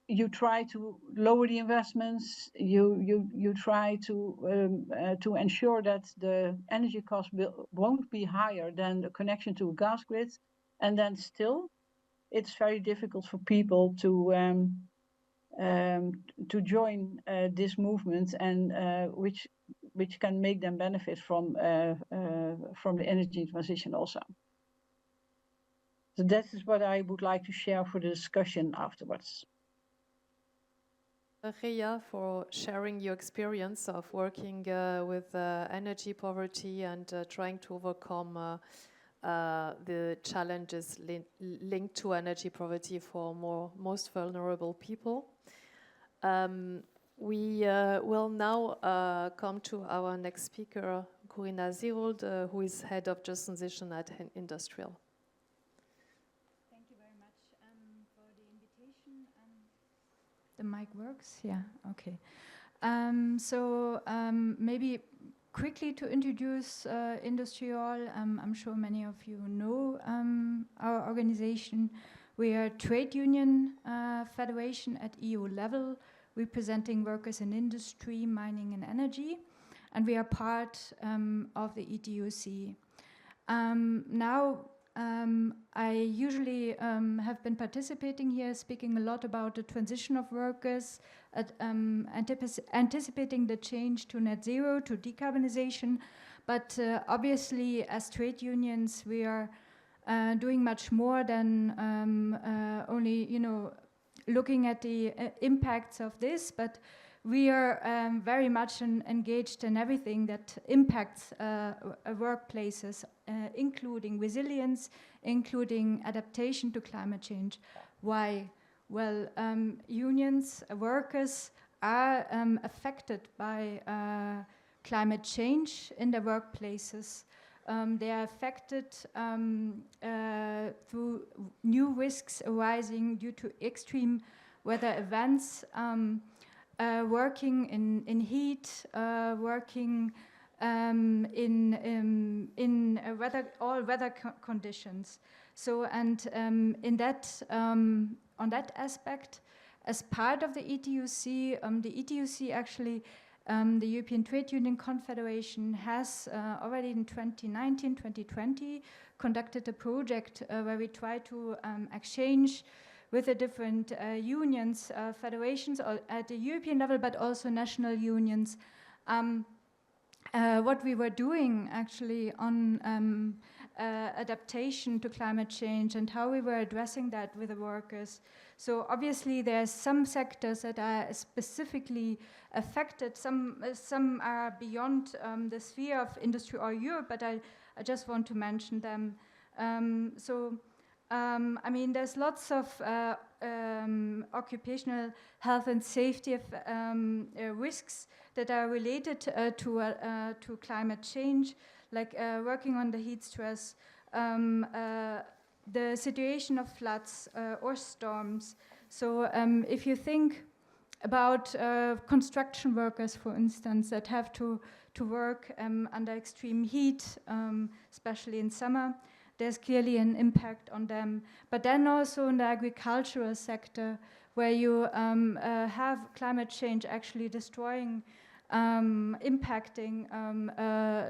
You try to lower the investments. You try to ensure that the energy cost won't be higher than the connection to a gas grid, and then still, it's very difficult for people to join this movement, and which can make them benefit from the energy transition also. So that is what I would like to share for the discussion afterwards. Rhea, for sharing your experience of working with energy poverty and trying to overcome the challenges linked to energy poverty for most vulnerable people. We will now come to our next speaker, Corinna Zerold, who is head of just transition at Industrial. Thank you very much for the invitation. The mic works? Yeah, okay. Maybe quickly to introduce Industrial. I'm sure many of you know our organization. We are a trade union federation at EU level, representing workers in industry, mining and energy. And we are part of the ETUC. I usually have been participating here, speaking a lot about the transition of workers, anticipating the change to net zero, to decarbonization. But obviously, as trade unions, we are doing much more than only, looking at the impacts of this. But we are very much engaged in everything that impacts workplaces, including resilience, including adaptation to climate change. Why? Well, unions, workers are affected by climate change in their workplaces. They are affected through new risks arising due to extreme weather events, working in heat, working in all weather conditions. So, and in that on that aspect, as part of the ETUC actually, the European Trade Union Confederation has already in 2019, 2020 conducted a project where we try to exchange with the different unions, federations at the European level, but also national unions, what we were doing actually on adaptation to climate change and how we were addressing that with the workers. So obviously there's some sectors that are specifically affected, some are beyond the sphere of industry or Europe, but I just want to mention them. I mean, there's lots of occupational health and safety risks that are related to climate change, like working on the heat stress, the situation of floods or storms. So if you think about construction workers, for instance, that have to work under extreme heat, especially in summer, there's clearly an impact on them. But then also in the agricultural sector, where you have climate change actually destroying impacting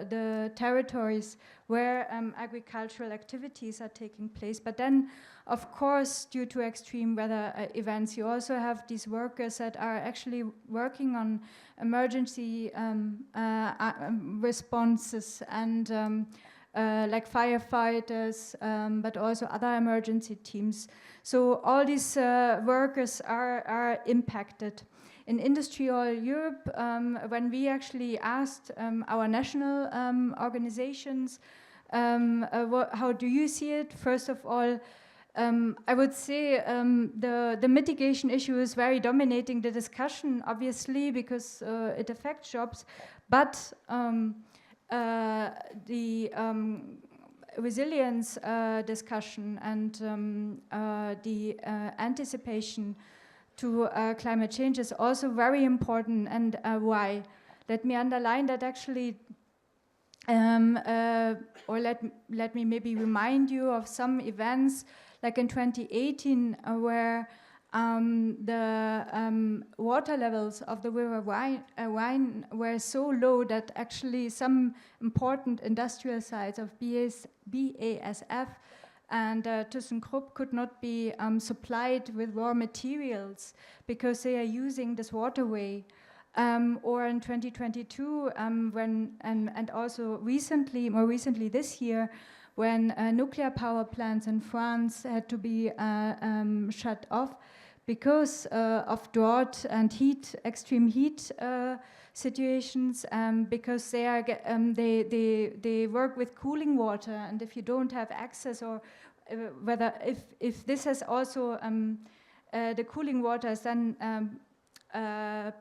the territories where agricultural activities are taking place. But then, of course, due to extreme weather events, you also have these workers that are actually working on emergency responses and like firefighters, but also other emergency teams. So all these workers are impacted. In Industry All Europe, when we actually asked our national organizations, how do you see it? First of all, I would say the mitigation issue is very dominating the discussion, obviously, because it affects jobs, but the resilience discussion and the anticipation to climate change is also very important. And why? Let me underline that actually, or let me maybe remind you of some events like in 2018 where the water levels of the river Rhine were so low that actually some important industrial sites of BASF and ThyssenKrupp could not be supplied with raw materials because they are using this waterway. Or in 2022, when and also more recently this year, when nuclear power plants in France had to be shut off because of drought and extreme heat situations, because they work with cooling water, and if you don't have access, or whether if this has also the cooling water is then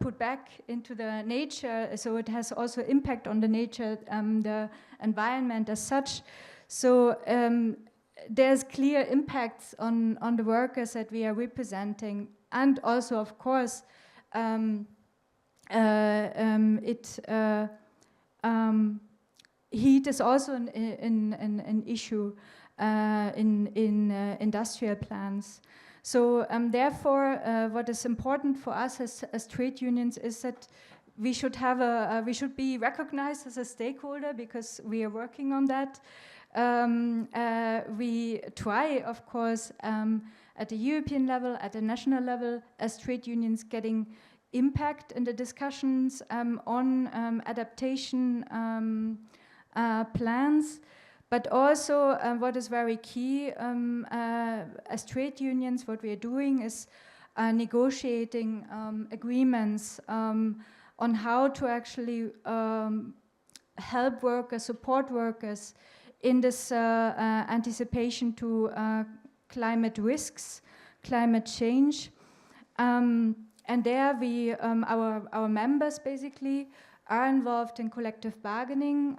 put back into the nature, so it has also impact on the nature, the environment as such. So there's clear impacts on the workers that we are representing, and also, of course, heat is also an issue in industrial plants. So therefore, what is important for us as trade unions is that we should be recognized as a stakeholder because we are working on that. We try, of course, at the European level, at the national level, as trade unions, getting impact in the discussions on adaptation plans. But also, what is very key as trade unions, what we are doing is negotiating agreements on how to actually help workers, support workers in this anticipation to climate risks, climate change. And there our members basically are involved in collective bargaining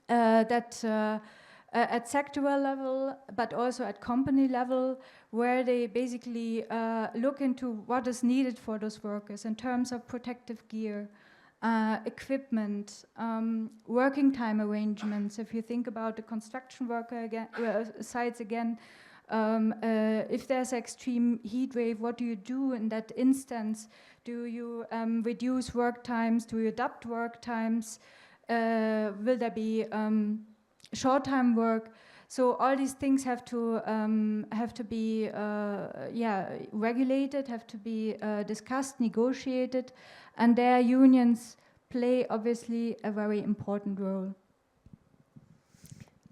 that at sectoral level, but also at company level, where they basically look into what is needed for those workers in terms of protective gear, equipment, working time arrangements. If you think about the construction worker sites again, if there's extreme heat wave, what do you do in that instance? Do you reduce work times? Do you adapt work times? Will there be short-time work? So all these things have to be regulated, have to be discussed, negotiated, and their unions play obviously a very important role.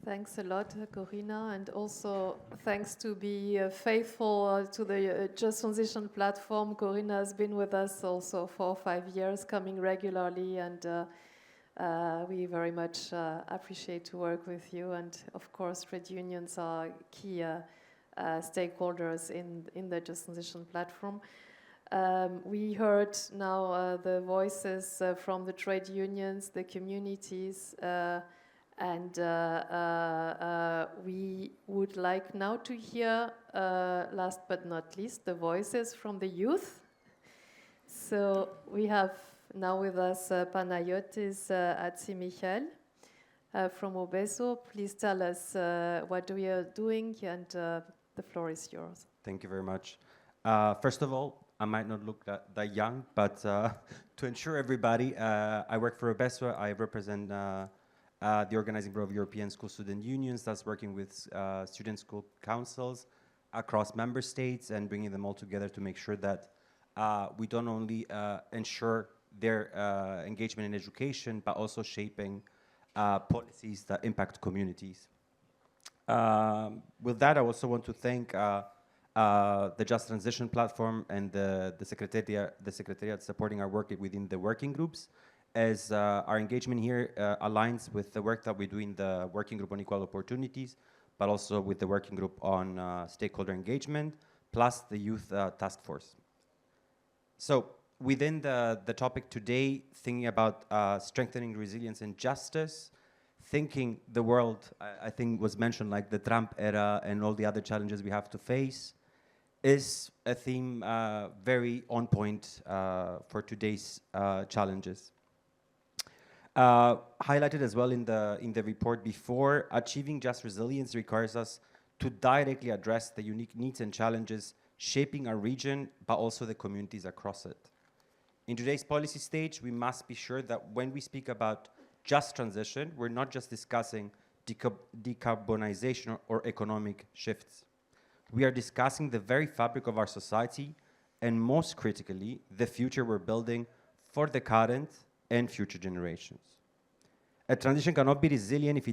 Thanks a lot, Corinna, and also thanks to be faithful to the Just Transition platform. Corinna has been with us also for 5 years, coming regularly, and we very much appreciate to work with you. And of course, trade unions are key stakeholders in the Just Transition platform. We heard now the voices from the trade unions, the communities, and we would like now to hear, last but not least, the voices from the youth. So we have now with us Panayotis Atsimichel from Obeso. Please tell us what we are doing, and the floor is yours. Thank you very much. First of all, I might not look that young, but to ensure everybody, I work for Obeswa. I represent the organizing board of European School Student Unions that's working with student school councils across member states and bringing them all together to make sure that we don't only ensure their engagement in education, but also shaping policies that impact communities. With that, I also want to thank the Just Transition platform and the secretariat supporting our work within the working groups, as our engagement here aligns with the work that we do in the working group on equal opportunities, but also with the working group on stakeholder engagement, plus the youth task force. So within the topic today, thinking about strengthening resilience and justice, thinking the world, I think was mentioned, like the Trump era and all the other challenges we have to face, is a theme very on point for today's challenges. Highlighted as well in the report before, achieving just resilience requires us to directly address the unique needs and challenges shaping our region, but also the communities across it. In today's policy stage, we must be sure that when we speak about just transition, we're not just discussing decarbonization or economic shifts. We are discussing the very fabric of our society, and most critically, the future we're building for the current and future generations. A transition cannot be resilient if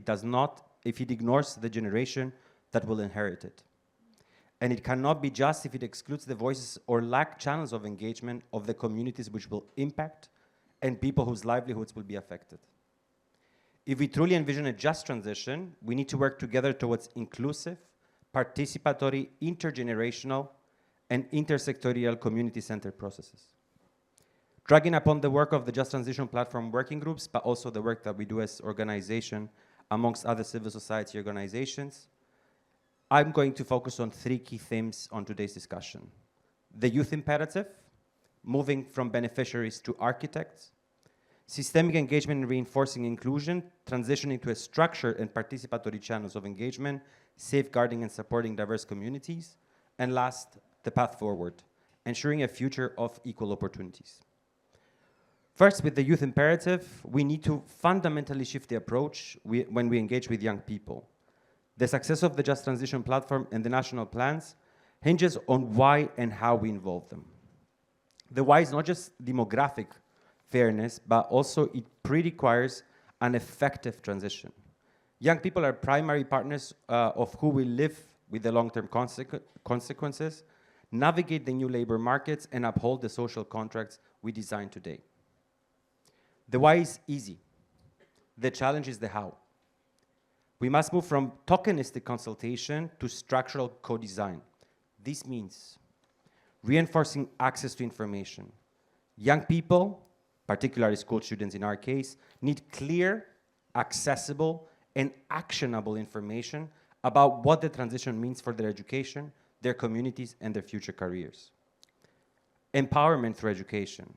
it ignores the generation that will inherit it. And it cannot be just if it excludes the voices or lack channels of engagement of the communities which will impact and people whose livelihoods will be affected. If we truly envision a just transition, we need to work together towards inclusive, participatory, intergenerational, and intersectorial community-centered processes. Dragging upon the work of the Just Transition Platform working groups, but also the work that we do as organization amongst other civil society organizations, I'm going to focus on 3 key themes on today's discussion. The youth imperative, moving from beneficiaries to architects, systemic engagement and reinforcing inclusion, transitioning to a structured and participatory channels of engagement, safeguarding and supporting diverse communities, and last, the path forward, ensuring a future of equal opportunities. First, with the youth imperative, we need to fundamentally shift the approach when we engage with young people. The success of the Just Transition Platform and the national plans hinges on why and how we involve them. The why is not just demographic fairness, but also it pre-requires an effective transition. Young people are primary partners of who will live with the long-term consequences, navigate the new labor markets, and uphold the social contracts we design today. The why is easy. The challenge is the how. We must move from tokenistic consultation to structural co-design. This means reinforcing access to information. Young people, particularly school students in our case, need clear, accessible, and actionable information about what the transition means for their education, their communities, and their future careers. Empowerment through education.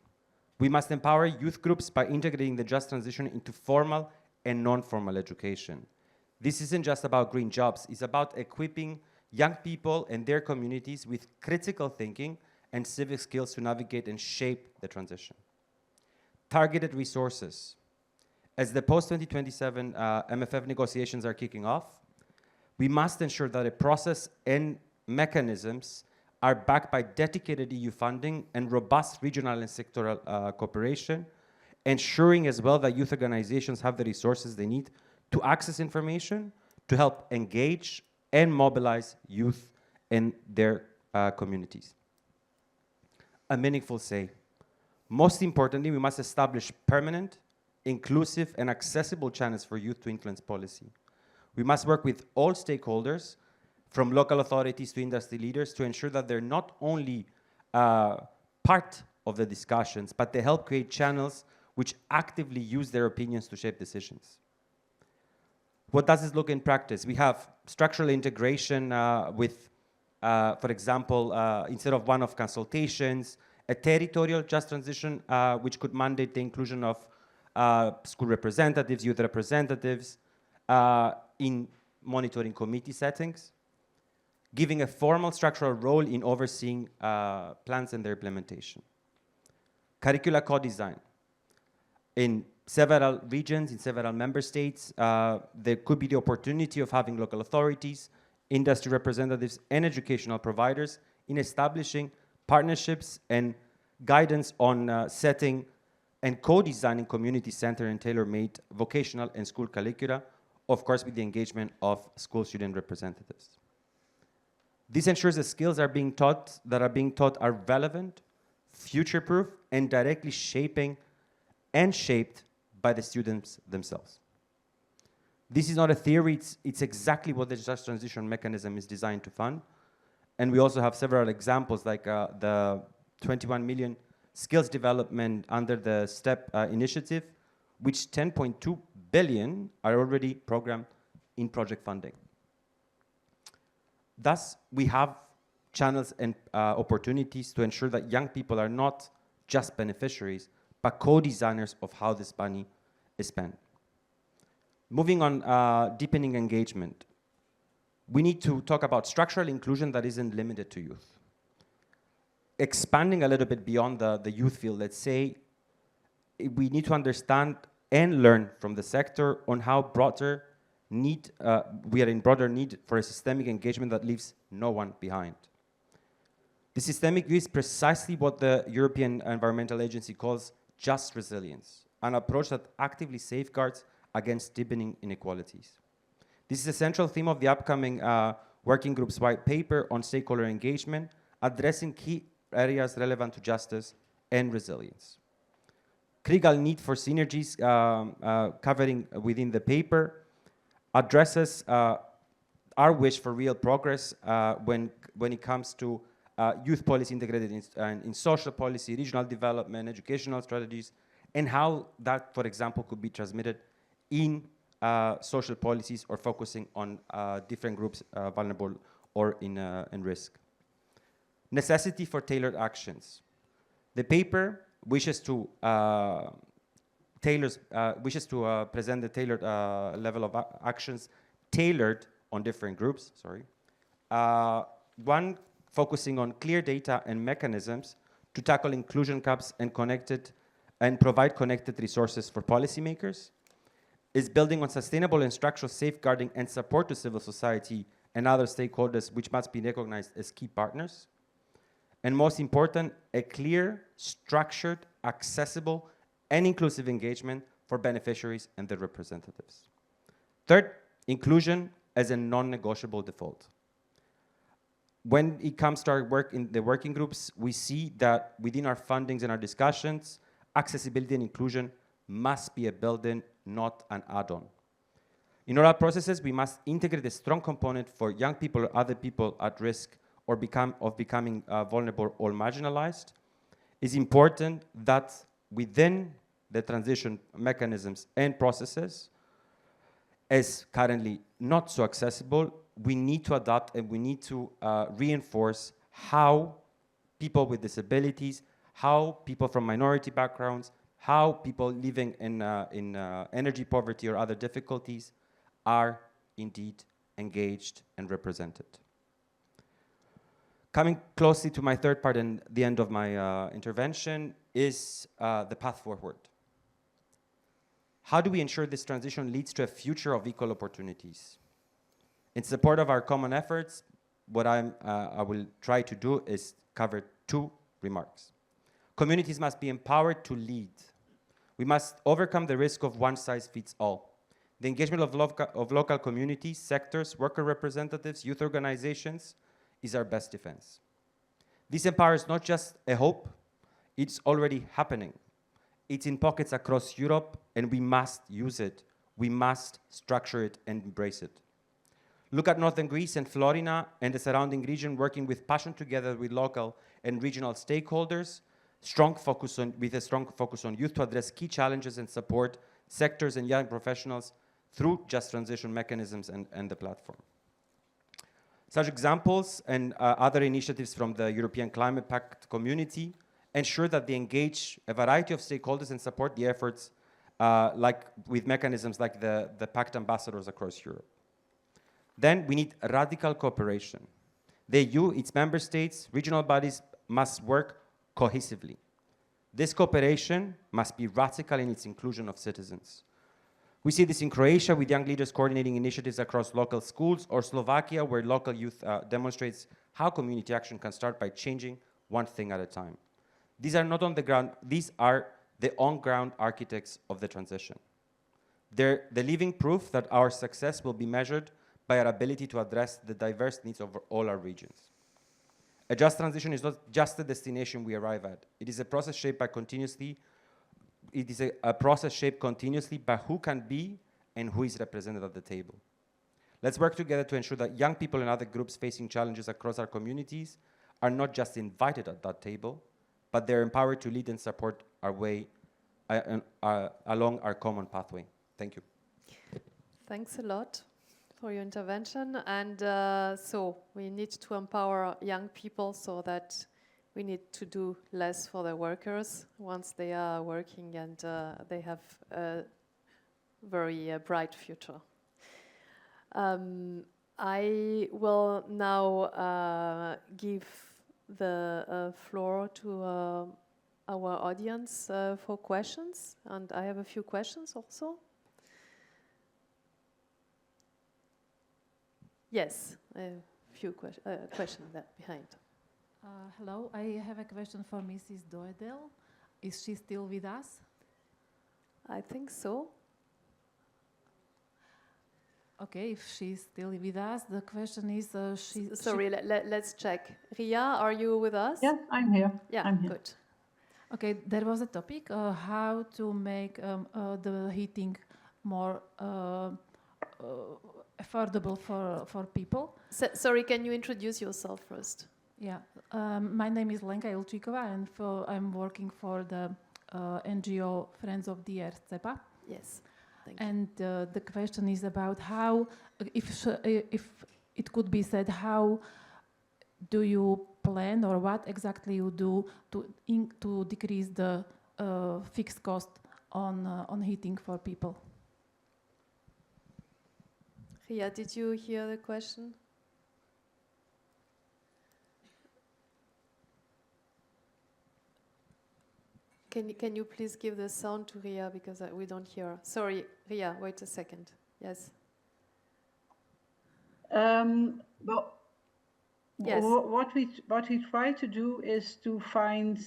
We must empower youth groups by integrating the just transition into formal and non-formal education. This isn't just about green jobs, it's about equipping young people and their communities with critical thinking and civic skills to navigate and shape the transition. Targeted resources. As the post-2027 MFF negotiations are kicking off, we must ensure that a process and mechanisms are backed by dedicated EU funding and robust regional and sectoral cooperation, ensuring as well that youth organizations have the resources they need to access information, to help engage and mobilize youth in their communities. A meaningful say. Most importantly, we must establish permanent, inclusive, and accessible channels for youth to influence policy. We must work with all stakeholders, from local authorities to industry leaders, to ensure that they're not only part of the discussions, but they help create channels which actively use their opinions to shape decisions. What does this look in practice? We have structural integration with, for example, instead of one-off consultations, a territorial just transition which could mandate the inclusion of school representatives, youth representatives in monitoring committee settings. giving a formal structural role in overseeing plans and their implementation. Curricula co-design. In several regions, in several member states, there could be the opportunity of having local authorities, industry representatives, and educational providers in establishing partnerships and guidance on setting and co-designing community-centered and tailor-made vocational and school curricula, of course with the engagement of school student representatives. This ensures the skills that are being taught are relevant, future-proof, and directly shaping and shaped by the students themselves. This is not a theory, it's exactly what the Just Transition Mechanism is designed to fund. And we also have several examples like the 21 million skills development under the STEP initiative, which 10.2 billion are already programmed in project funding. Thus, we have channels and opportunities to ensure that young people are not just beneficiaries, but co-designers of how this money is spent. Moving on, deepening engagement. We need to talk about structural inclusion that isn't limited to youth. Expanding a little bit beyond the youth field, let's say, we need to understand and learn from the sector on how broader need, we are in broader need for a systemic engagement that leaves no one behind. The systemic view is precisely what the European Environmental Agency calls just resilience, an approach that actively safeguards against deepening inequalities. This is a central theme of the upcoming working group's white paper on stakeholder engagement, addressing key areas relevant to justice and resilience. Critical need for synergies covering within the paper addresses our wish for real progress when it comes to youth policy integrated in social policy, regional development, educational strategies, and how that, for example, could be transmitted in social policies or focusing on different groups vulnerable or in risk. Necessity for tailored actions. The paper wishes to present the tailored level of actions tailored on different groups. One focusing on clear data and mechanisms to tackle inclusion gaps and provide connected resources for policymakers. Is building on sustainable and structural safeguarding and support to civil society and other stakeholders which must be recognized as key partners. And most important, a clear, structured, accessible, and inclusive engagement for beneficiaries and their representatives. Third, inclusion as a non-negotiable default. When it comes to our work in the working groups, we see that within our fundings and our discussions, accessibility and inclusion must be a built-in, not an add-on. In all our processes, we must integrate a strong component for young people or other people at risk or becoming vulnerable or marginalized. It's important that within the transition mechanisms and processes, as currently not so accessible, we need to adapt and we need to reinforce how people with disabilities, how people from minority backgrounds, how people living in energy poverty or other difficulties are indeed engaged and represented. Coming closely to my third part and the end of my intervention is the path forward. How do we ensure this transition leads to a future of equal opportunities? In support of our common efforts, what I will try to do is cover two remarks. Communities must be empowered to lead. We must overcome the risk of one size fits all. The engagement of local communities, sectors, worker representatives, youth organizations is our best defense. This empowers not just a hope, it's already happening. It's in pockets across Europe, and we must use it. We must structure it and embrace it. Look at Northern Greece and Florina and the surrounding region working with passion together with local and regional stakeholders, with a strong focus on youth to address key challenges and support sectors and young professionals through just transition mechanisms and the platform. Such examples and other initiatives from the European Climate Pact community ensure that they engage a variety of stakeholders and support the efforts with mechanisms like the Pact ambassadors across Europe. Then we need radical cooperation. The EU, its member states, regional bodies must work cohesively. This cooperation must be radical in its inclusion of citizens. We see this in Croatia with young leaders coordinating initiatives across local schools, or Slovakia, where local youth demonstrates how community action can start by changing one thing at a time. These are not on the ground, these are the on-ground architects of the transition. They're the living proof that our success will be measured by our ability to address the diverse needs of all our regions. A just transition is not just a destination we arrive at. It is a process shaped by a process shaped continuously by who can be and who is represented at the table. Let's work together to ensure that young people and other groups facing challenges across our communities are not just invited at that table, but they're empowered to lead and support our way along our common pathway. Thank you. Thanks a lot for your intervention. And so we need to empower young people so that we need to do less for the workers once they are working and they have a very bright future. I will now give the floor to our audience for questions, and I have a few questions also. Yes, a few questions there behind. Hello, I have a question for Mrs. Doedel. Is she still with us? I think so. Okay, if she's still with us, the question is, Sorry, let's check. Ria, are you with us? Yes, I'm here. Yeah, I'm here. good. Okay, there was a topic, how to make the heating more affordable for people. Sorry, can you introduce yourself first? Yeah, my name is Lenka Ilčíková, and I'm working for the NGO Friends of the Earth, CEPA. Yes, thank you. And the question is about how, if it could be said, how do you plan, or what exactly you do to decrease the fixed cost on heating for people? Ria, did you hear the question? Can you please give the sound to Ria, because we don't hear. Sorry, Ria, wait a second. Yes. Well, yes. What we try to do is to find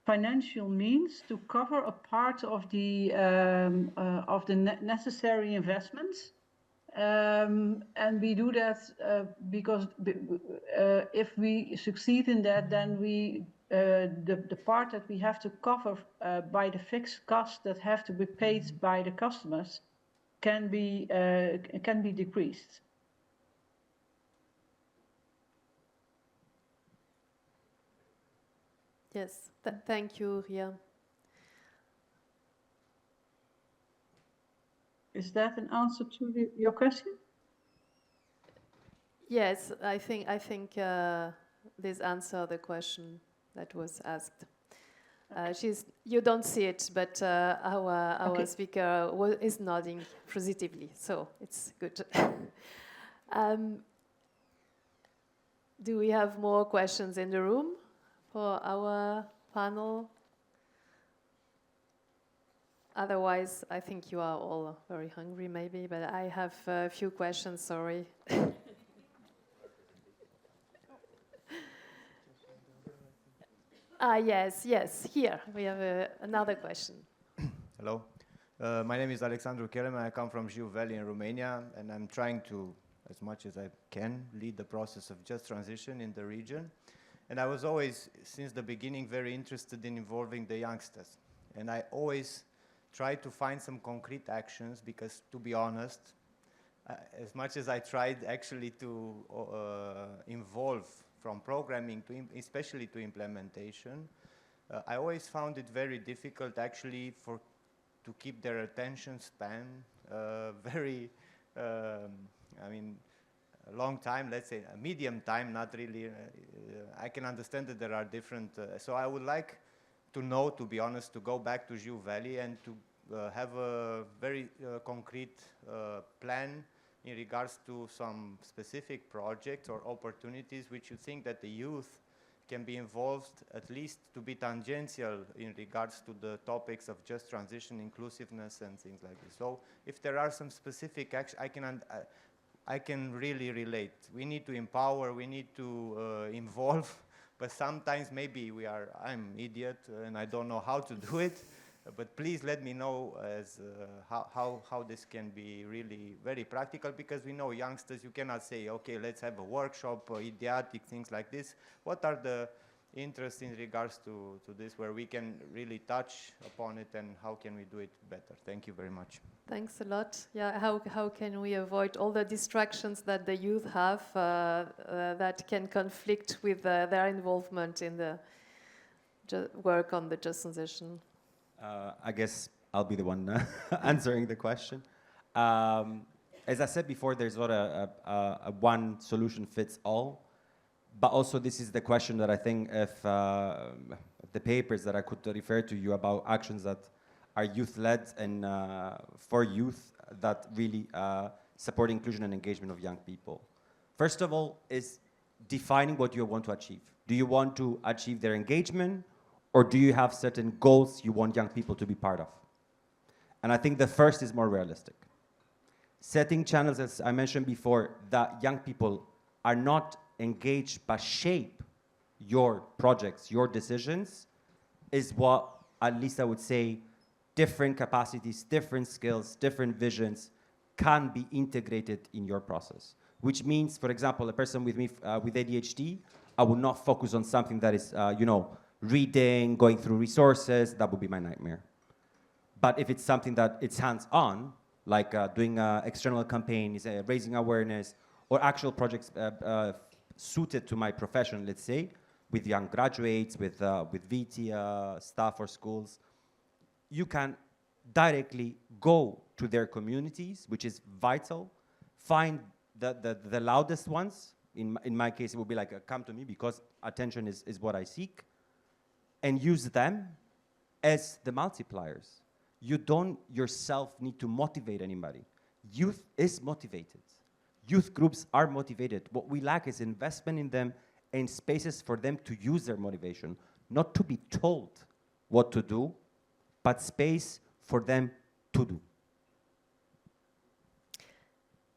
financial means to cover a part of the necessary investments. And we do that because if we succeed in that, then the part that we have to cover by the fixed costs that have to be paid by the customers can be decreased. Yes, thank you, Ria. Is that an answer to your question? Yes, I think this answers the question that was asked. You don't see it, but our Okay. speaker is nodding positively, so it's good. Do we have more questions in the room for our panel? Otherwise, I think you are all very hungry, maybe, but I have a few questions, sorry. Yes, here we have another question. Hello, my name is Alexandru Kerem, I come from Jiu Valley in Romania, and I'm trying to, as much as I can, lead the process of just transition in the region. And I was always, since the beginning, very interested in involving the youngsters. And I always try to find some concrete actions because, to be honest, as much as I tried actually to involve from programming to especially to implementation, I always found it very difficult actually to keep their attention span very, I mean, a long time, let's say a medium time, not really. I can understand that there are different, so I would like to know, to be honest, to go back to Jiu Valley and to have a very concrete plan in regards to some specific projects or opportunities which you think that the youth can be involved, at least to be tangential in regards to the topics of just transition, inclusiveness, and things like this. So if there are some specific actions, I can really relate. We need to empower, we need to involve, but sometimes maybe I'm idiot and I don't know how to do it. But please let me know as how this can be really very practical, because we know youngsters, you cannot say, okay, let's have a workshop, idiotic things like this. What are the interests in regards to this, where we can really touch upon it, and how can we do it better? Thank you very much. Thanks a lot. Yeah, how can we avoid all the distractions that the youth have that can conflict with their involvement in the work on the just transition? I guess I'll be the one answering the question. As I said before, there's not a one solution fits all, but also this is the question that I think if the papers that I could refer to you about actions that are youth-led and for youth that really support inclusion and engagement of young people. First of all is defining what you want to achieve. Do you want to achieve their engagement, or do you have certain goals you want young people to be part of? And I think the first is more realistic. Setting channels, as I mentioned before, that young people are not engaged but shape your projects, your decisions, is what, at least I would say, different capacities, different skills, different visions can be integrated in your process. Which means, for example, a person with me with ADHD, I will not focus on something that is, reading, going through resources. That would be my nightmare. But if it's something that it's hands-on, like doing external campaigns, raising awareness, or actual projects suited to my profession, let's say, with young graduates, with VT staff or schools, you can directly go to their communities, which is vital, find the loudest ones. In my case, it would be like, come to me because attention is what I seek, and use them as the multipliers. You don't yourself need to motivate anybody. Youth is motivated. Youth groups are motivated. What we lack is investment in them and spaces for them to use their motivation, not to be told what to do, but space for them to do.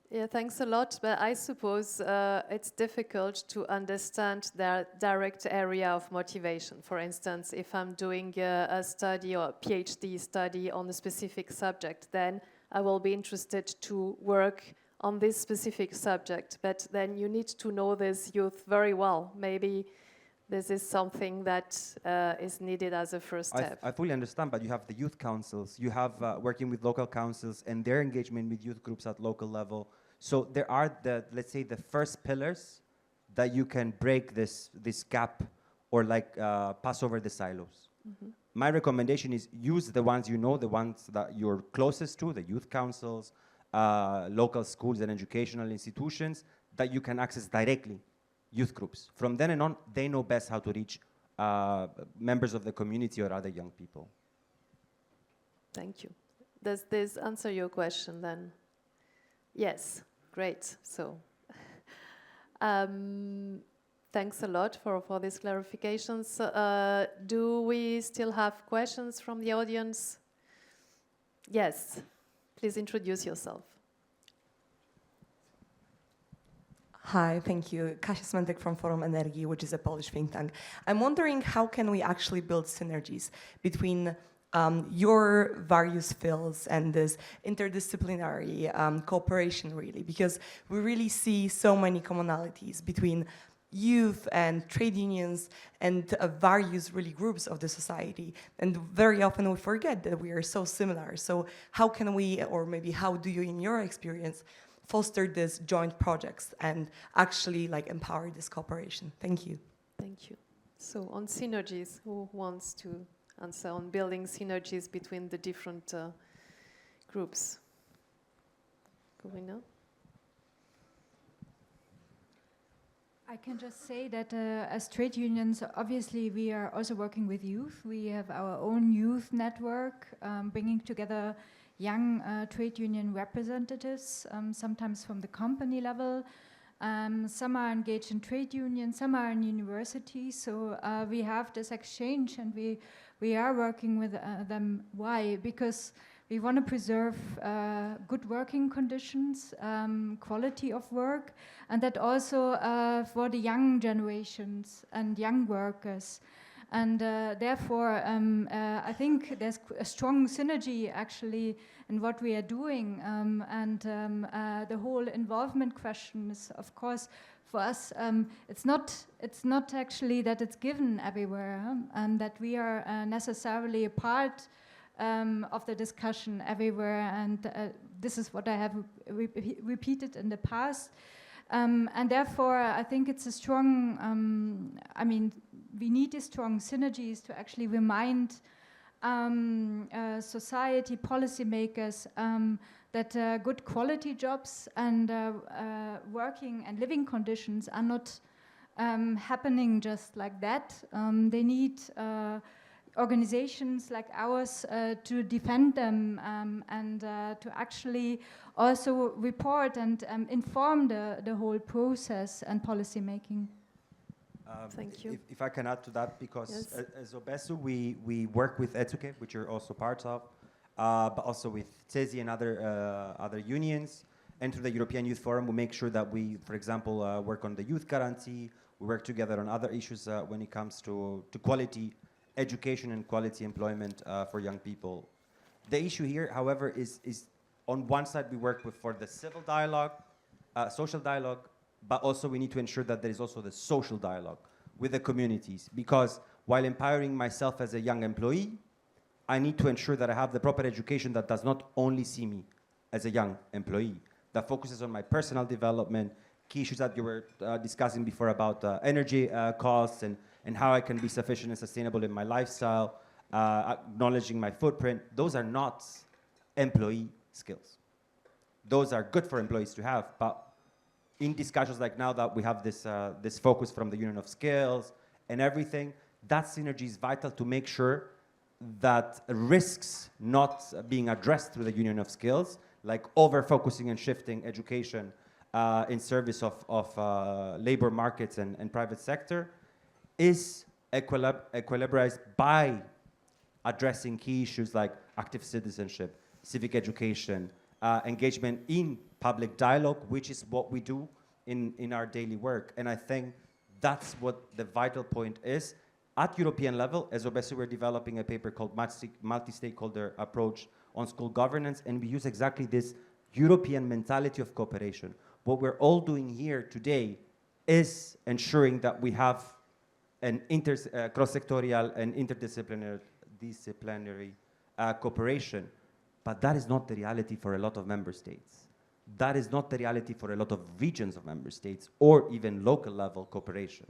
Yeah, thanks a lot. But I suppose it's difficult to understand their direct area of motivation. For instance, if I'm doing a study or a PhD study on a specific subject, then I will be interested to work on this specific subject. But then you need to know this youth very well. Maybe this is something that is needed as a first step. I fully understand, but you have the youth councils, you have working with local councils and their engagement with youth groups at local level. So there are let's say, the first pillars that you can break this gap or pass over the silos. Mm-hmm. My recommendation is use the ones you know, the ones that you're closest to, the youth councils, local schools and educational institutions that you can access directly. Youth groups. From then on, they know best how to reach members of the community or other young people. Thank you. Does this answer your question then? Yes, great. So, thanks a lot for these clarifications. Do we still have questions from the audience? Yes, please introduce yourself. Hi, thank you. Kasia Smentek from Forum Energii, which is a Polish think tank. I'm wondering how can we actually build synergies between your various fields and this interdisciplinary cooperation, really, because we really see so many commonalities between youth and trade unions and various really groups of the society, and very often we forget that we are so similar. So how can we, or maybe how do you, in your experience, foster these joint projects and actually empower this cooperation? Thank you. Thank you. So on synergies, who wants to answer on building synergies between the different groups? Corina? I can just say that as trade unions, obviously we are also working with youth. We have our own youth network, bringing together young trade union representatives, sometimes from the company level. Some are engaged in trade unions, some are in universities. So we have this exchange, and we are working with them. Why? Because we want to preserve good working conditions, quality of work, and that also for the young generations and young workers. And therefore, I think there's a strong synergy actually in what we are doing. And the whole involvement question is, of course, for us, it's not actually that it's given everywhere, that we are necessarily a part of the discussion everywhere, and this is what I have repeated in the past. And therefore, I think it's a strong, we need these strong synergies to actually remind society, policymakers, that good quality jobs and working and living conditions are not happening just like that. They need organizations like ours to defend them and to actually also report and inform the whole process and policy making. Thank you. If I can add to that, because Yes. as Obesu, we work with ETUCE, which you're also part of, but also with TESI and other unions. And through the European Youth Forum, we make sure that we, for example, work on the youth guarantee. We work together on other issues when it comes to quality education and quality employment for young people. The issue here, however, is on one side we work with for the civil dialogue, social dialogue, but also we need to ensure that there is also the social dialogue with the communities, because while empowering myself as a young employee, I need to ensure that I have the proper education that does not only see me as a young employee, that focuses on my personal development, key issues that you were discussing before about energy costs and how I can be sufficient and sustainable in my lifestyle, acknowledging my footprint. Those are not employee skills. Those are good for employees to have, but in discussions like now that we have this focus from the Union of Skills and everything, that synergy is vital to make sure that risks not being addressed through the Union of Skills, like over-focusing and shifting education in service of labor markets and private sector, is equilibrized by addressing key issues like active citizenship, civic education, engagement in public dialogue, which is what we do in our daily work. And I think that's what the vital point is. At European level, as Obesu, we're developing a paper called Multi-Stakeholder Approach on School Governance, and we use exactly this European mentality of cooperation. What we're all doing here today is ensuring that we have an cross-sectorial and interdisciplinary cooperation. But that is not the reality for a lot of member states. That is not the reality for a lot of regions of member states or even local level cooperation.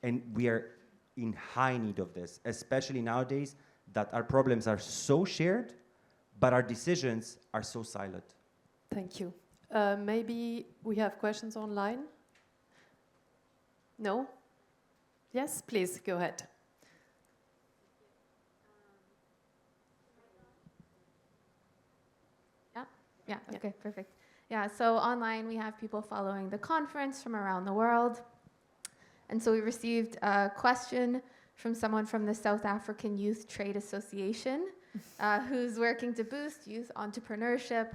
And we are in high need of this, especially nowadays that our problems are so shared, but our decisions are so silent. Thank you. Maybe we have questions online? No? Yes, please, go ahead. Yeah, okay, perfect. Yeah, so online we have people following the conference from around the world. And so we received a question from someone from the South African Youth Trade Association who's working to boost youth entrepreneurship.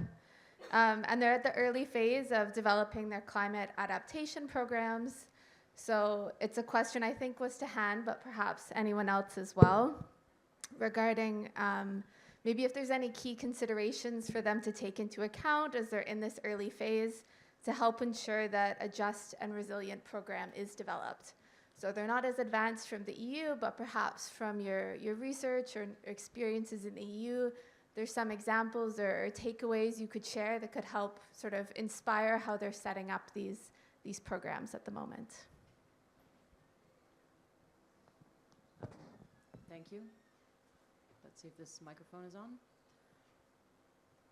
And they're at the early phase of developing their climate adaptation programs. So it's a question I think was to hand, but perhaps anyone else as well, regarding maybe if there's any key considerations for them to take into account as they're in this early phase to help ensure that a just and resilient program is developed. So they're not as advanced from the EU, but perhaps from your research or experiences in the EU, there's some examples or takeaways you could share that could help sort of inspire how they're setting up these programs at the moment. Thank you. Let's see if this microphone is on.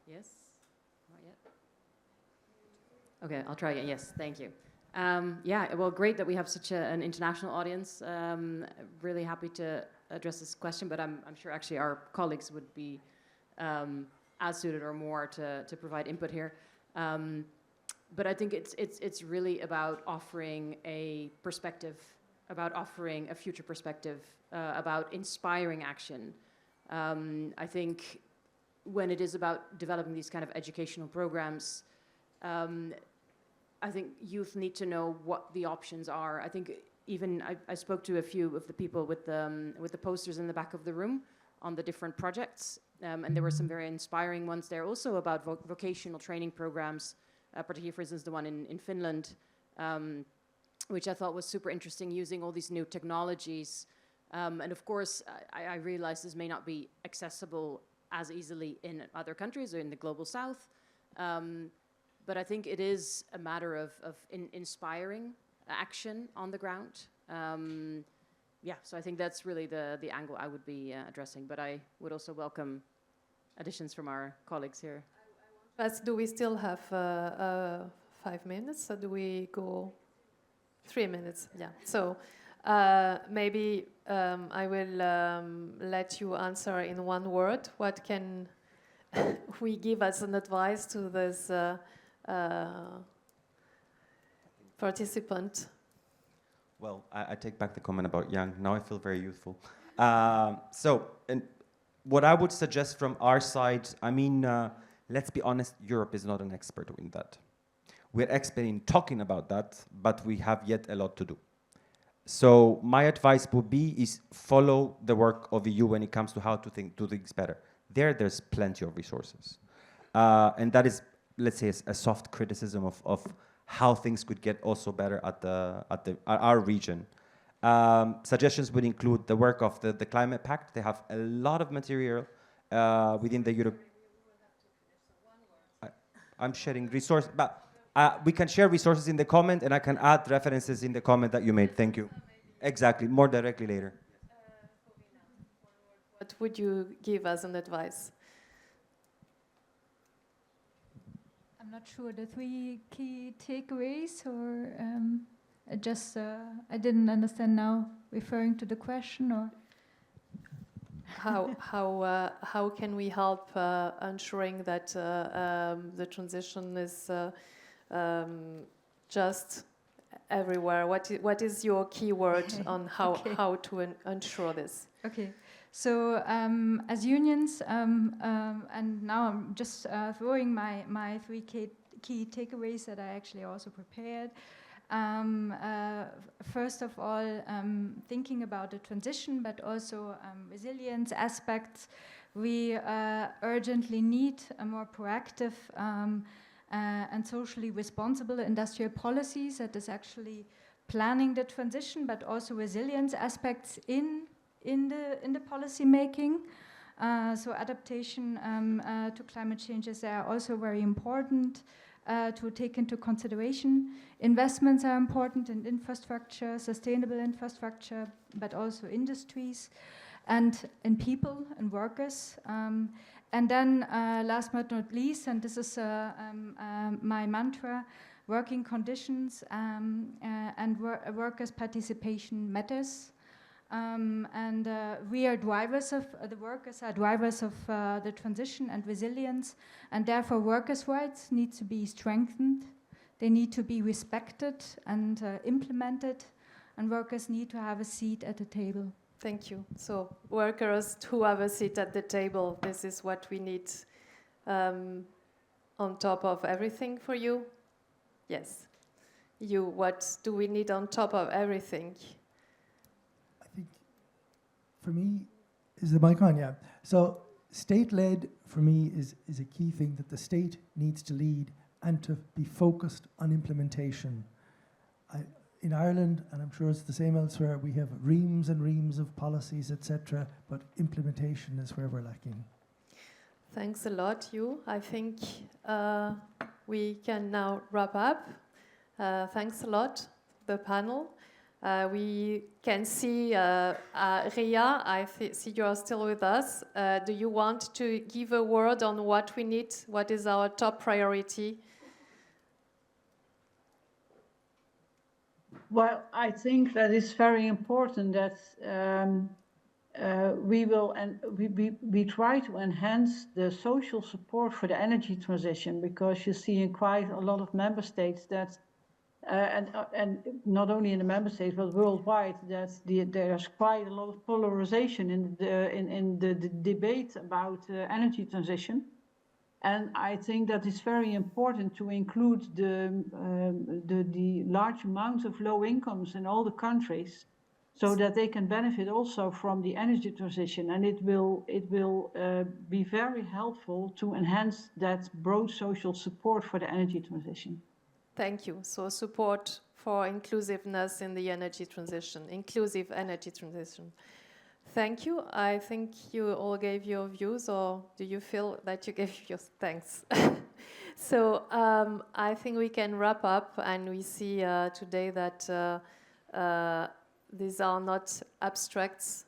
Yes? Not yet. Okay, I'll try again. Yes, thank you. Yeah, well, great that we have such an international audience. Really happy to address this question, but I'm sure actually our colleagues would be as suited or more to provide input here. But I think it's really about offering a perspective, about offering a future perspective, about inspiring action. I think when it is about developing these kind of educational programs, I think youth need to know what the options are. I think even I spoke to a few of the people with the posters in the back of the room on the different projects, and there were some very inspiring ones there also about vocational training programs, particularly, for instance, the one in Finland, which I thought was super interesting, using all these new technologies. And of course, I realize this may not be accessible as easily in other countries or in the global south. But I think it is a matter of inspiring action on the ground. Yeah, so I think that's really the angle I would be addressing. But I would also welcome additions from our colleagues here. But do we still have 5 minutes, or do we go 3 minutes? Yeah. So maybe I will let you answer in one word. What can we give as an advice to this participant? Well, I take back the comment about young. Now I feel very youthful. And what I would suggest from our side, I mean, let's be honest, Europe is not an expert in that. We're expert in talking about that, but we have yet a lot to do. So my advice would be is follow the work of the EU when it comes to how to do things better. There's plenty of resources. And that is, let's say, a soft criticism of how things could get also better at our region. Suggestions would include the work of the Climate Pact. They have a lot of material within the Europe. I'm sharing resources, but we can share resources in the comment, and I can add references in the comment that you made. Thank you. Exactly, more directly later. What would you give as an advice? I'm not sure, the 3 key takeaways, or I didn't understand now, referring to the question, or? How can we help ensuring that the transition is just everywhere? What is your keyword on how to ensure this? Okay. So as unions, and now I'm just throwing my 3 key takeaways that I actually also prepared. First of all, thinking about the transition, but also resilience aspects, we urgently need a more proactive and socially responsible industrial policies that is actually planning the transition, but also resilience aspects in the policy making. So adaptation to climate changes are also very important to take into consideration. Investments are important in infrastructure, sustainable infrastructure, but also industries, and in people and workers. And then last but not least, and this is my mantra, working conditions and workers' participation matters. And we are drivers of, the workers are drivers of the transition and resilience, and therefore workers' rights need to be strengthened. They need to be respected and implemented, and workers need to have a seat at the table. Thank you. So workers who have a seat at the table, this is what we need on top of everything for you? Yes. You, what do we need on top of everything? For me, is the mic on? Yeah. So state-led, for me, is a key thing, that the state needs to lead and to be focused on implementation. In Ireland, and I'm sure it's the same elsewhere, we have reams and reams of policies, etc., but implementation is where we're lacking. Thanks a lot, you. I think we can now wrap up. Thanks a lot, the panel. We can see Ria, I see you are still with us. Do you want to give a word on what we need? What is our top priority? Well, I think that it's very important that we try to enhance the social support for the energy transition, because you see in quite a lot of member states that, and not only in the member states but worldwide, that there's quite a lot of polarization in the debate about energy transition. And I think that it's very important to include the large amounts of low incomes in all the countries, so that they can benefit also from the energy transition, and it will be very helpful to enhance that broad social support for the energy transition. Thank you. So support for inclusiveness in the energy transition, inclusive energy transition. Thank you. I think you all gave your views, or do you feel that you gave your thanks? So I think we can wrap up, and we see today that these are not abstract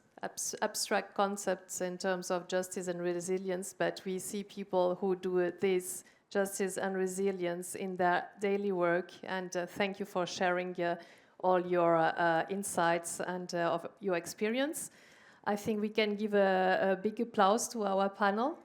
concepts in terms of justice and resilience, but we see people who do this justice and resilience in their daily work. And thank you for sharing all your insights and of your experience. I think we can give a big applause to our panel.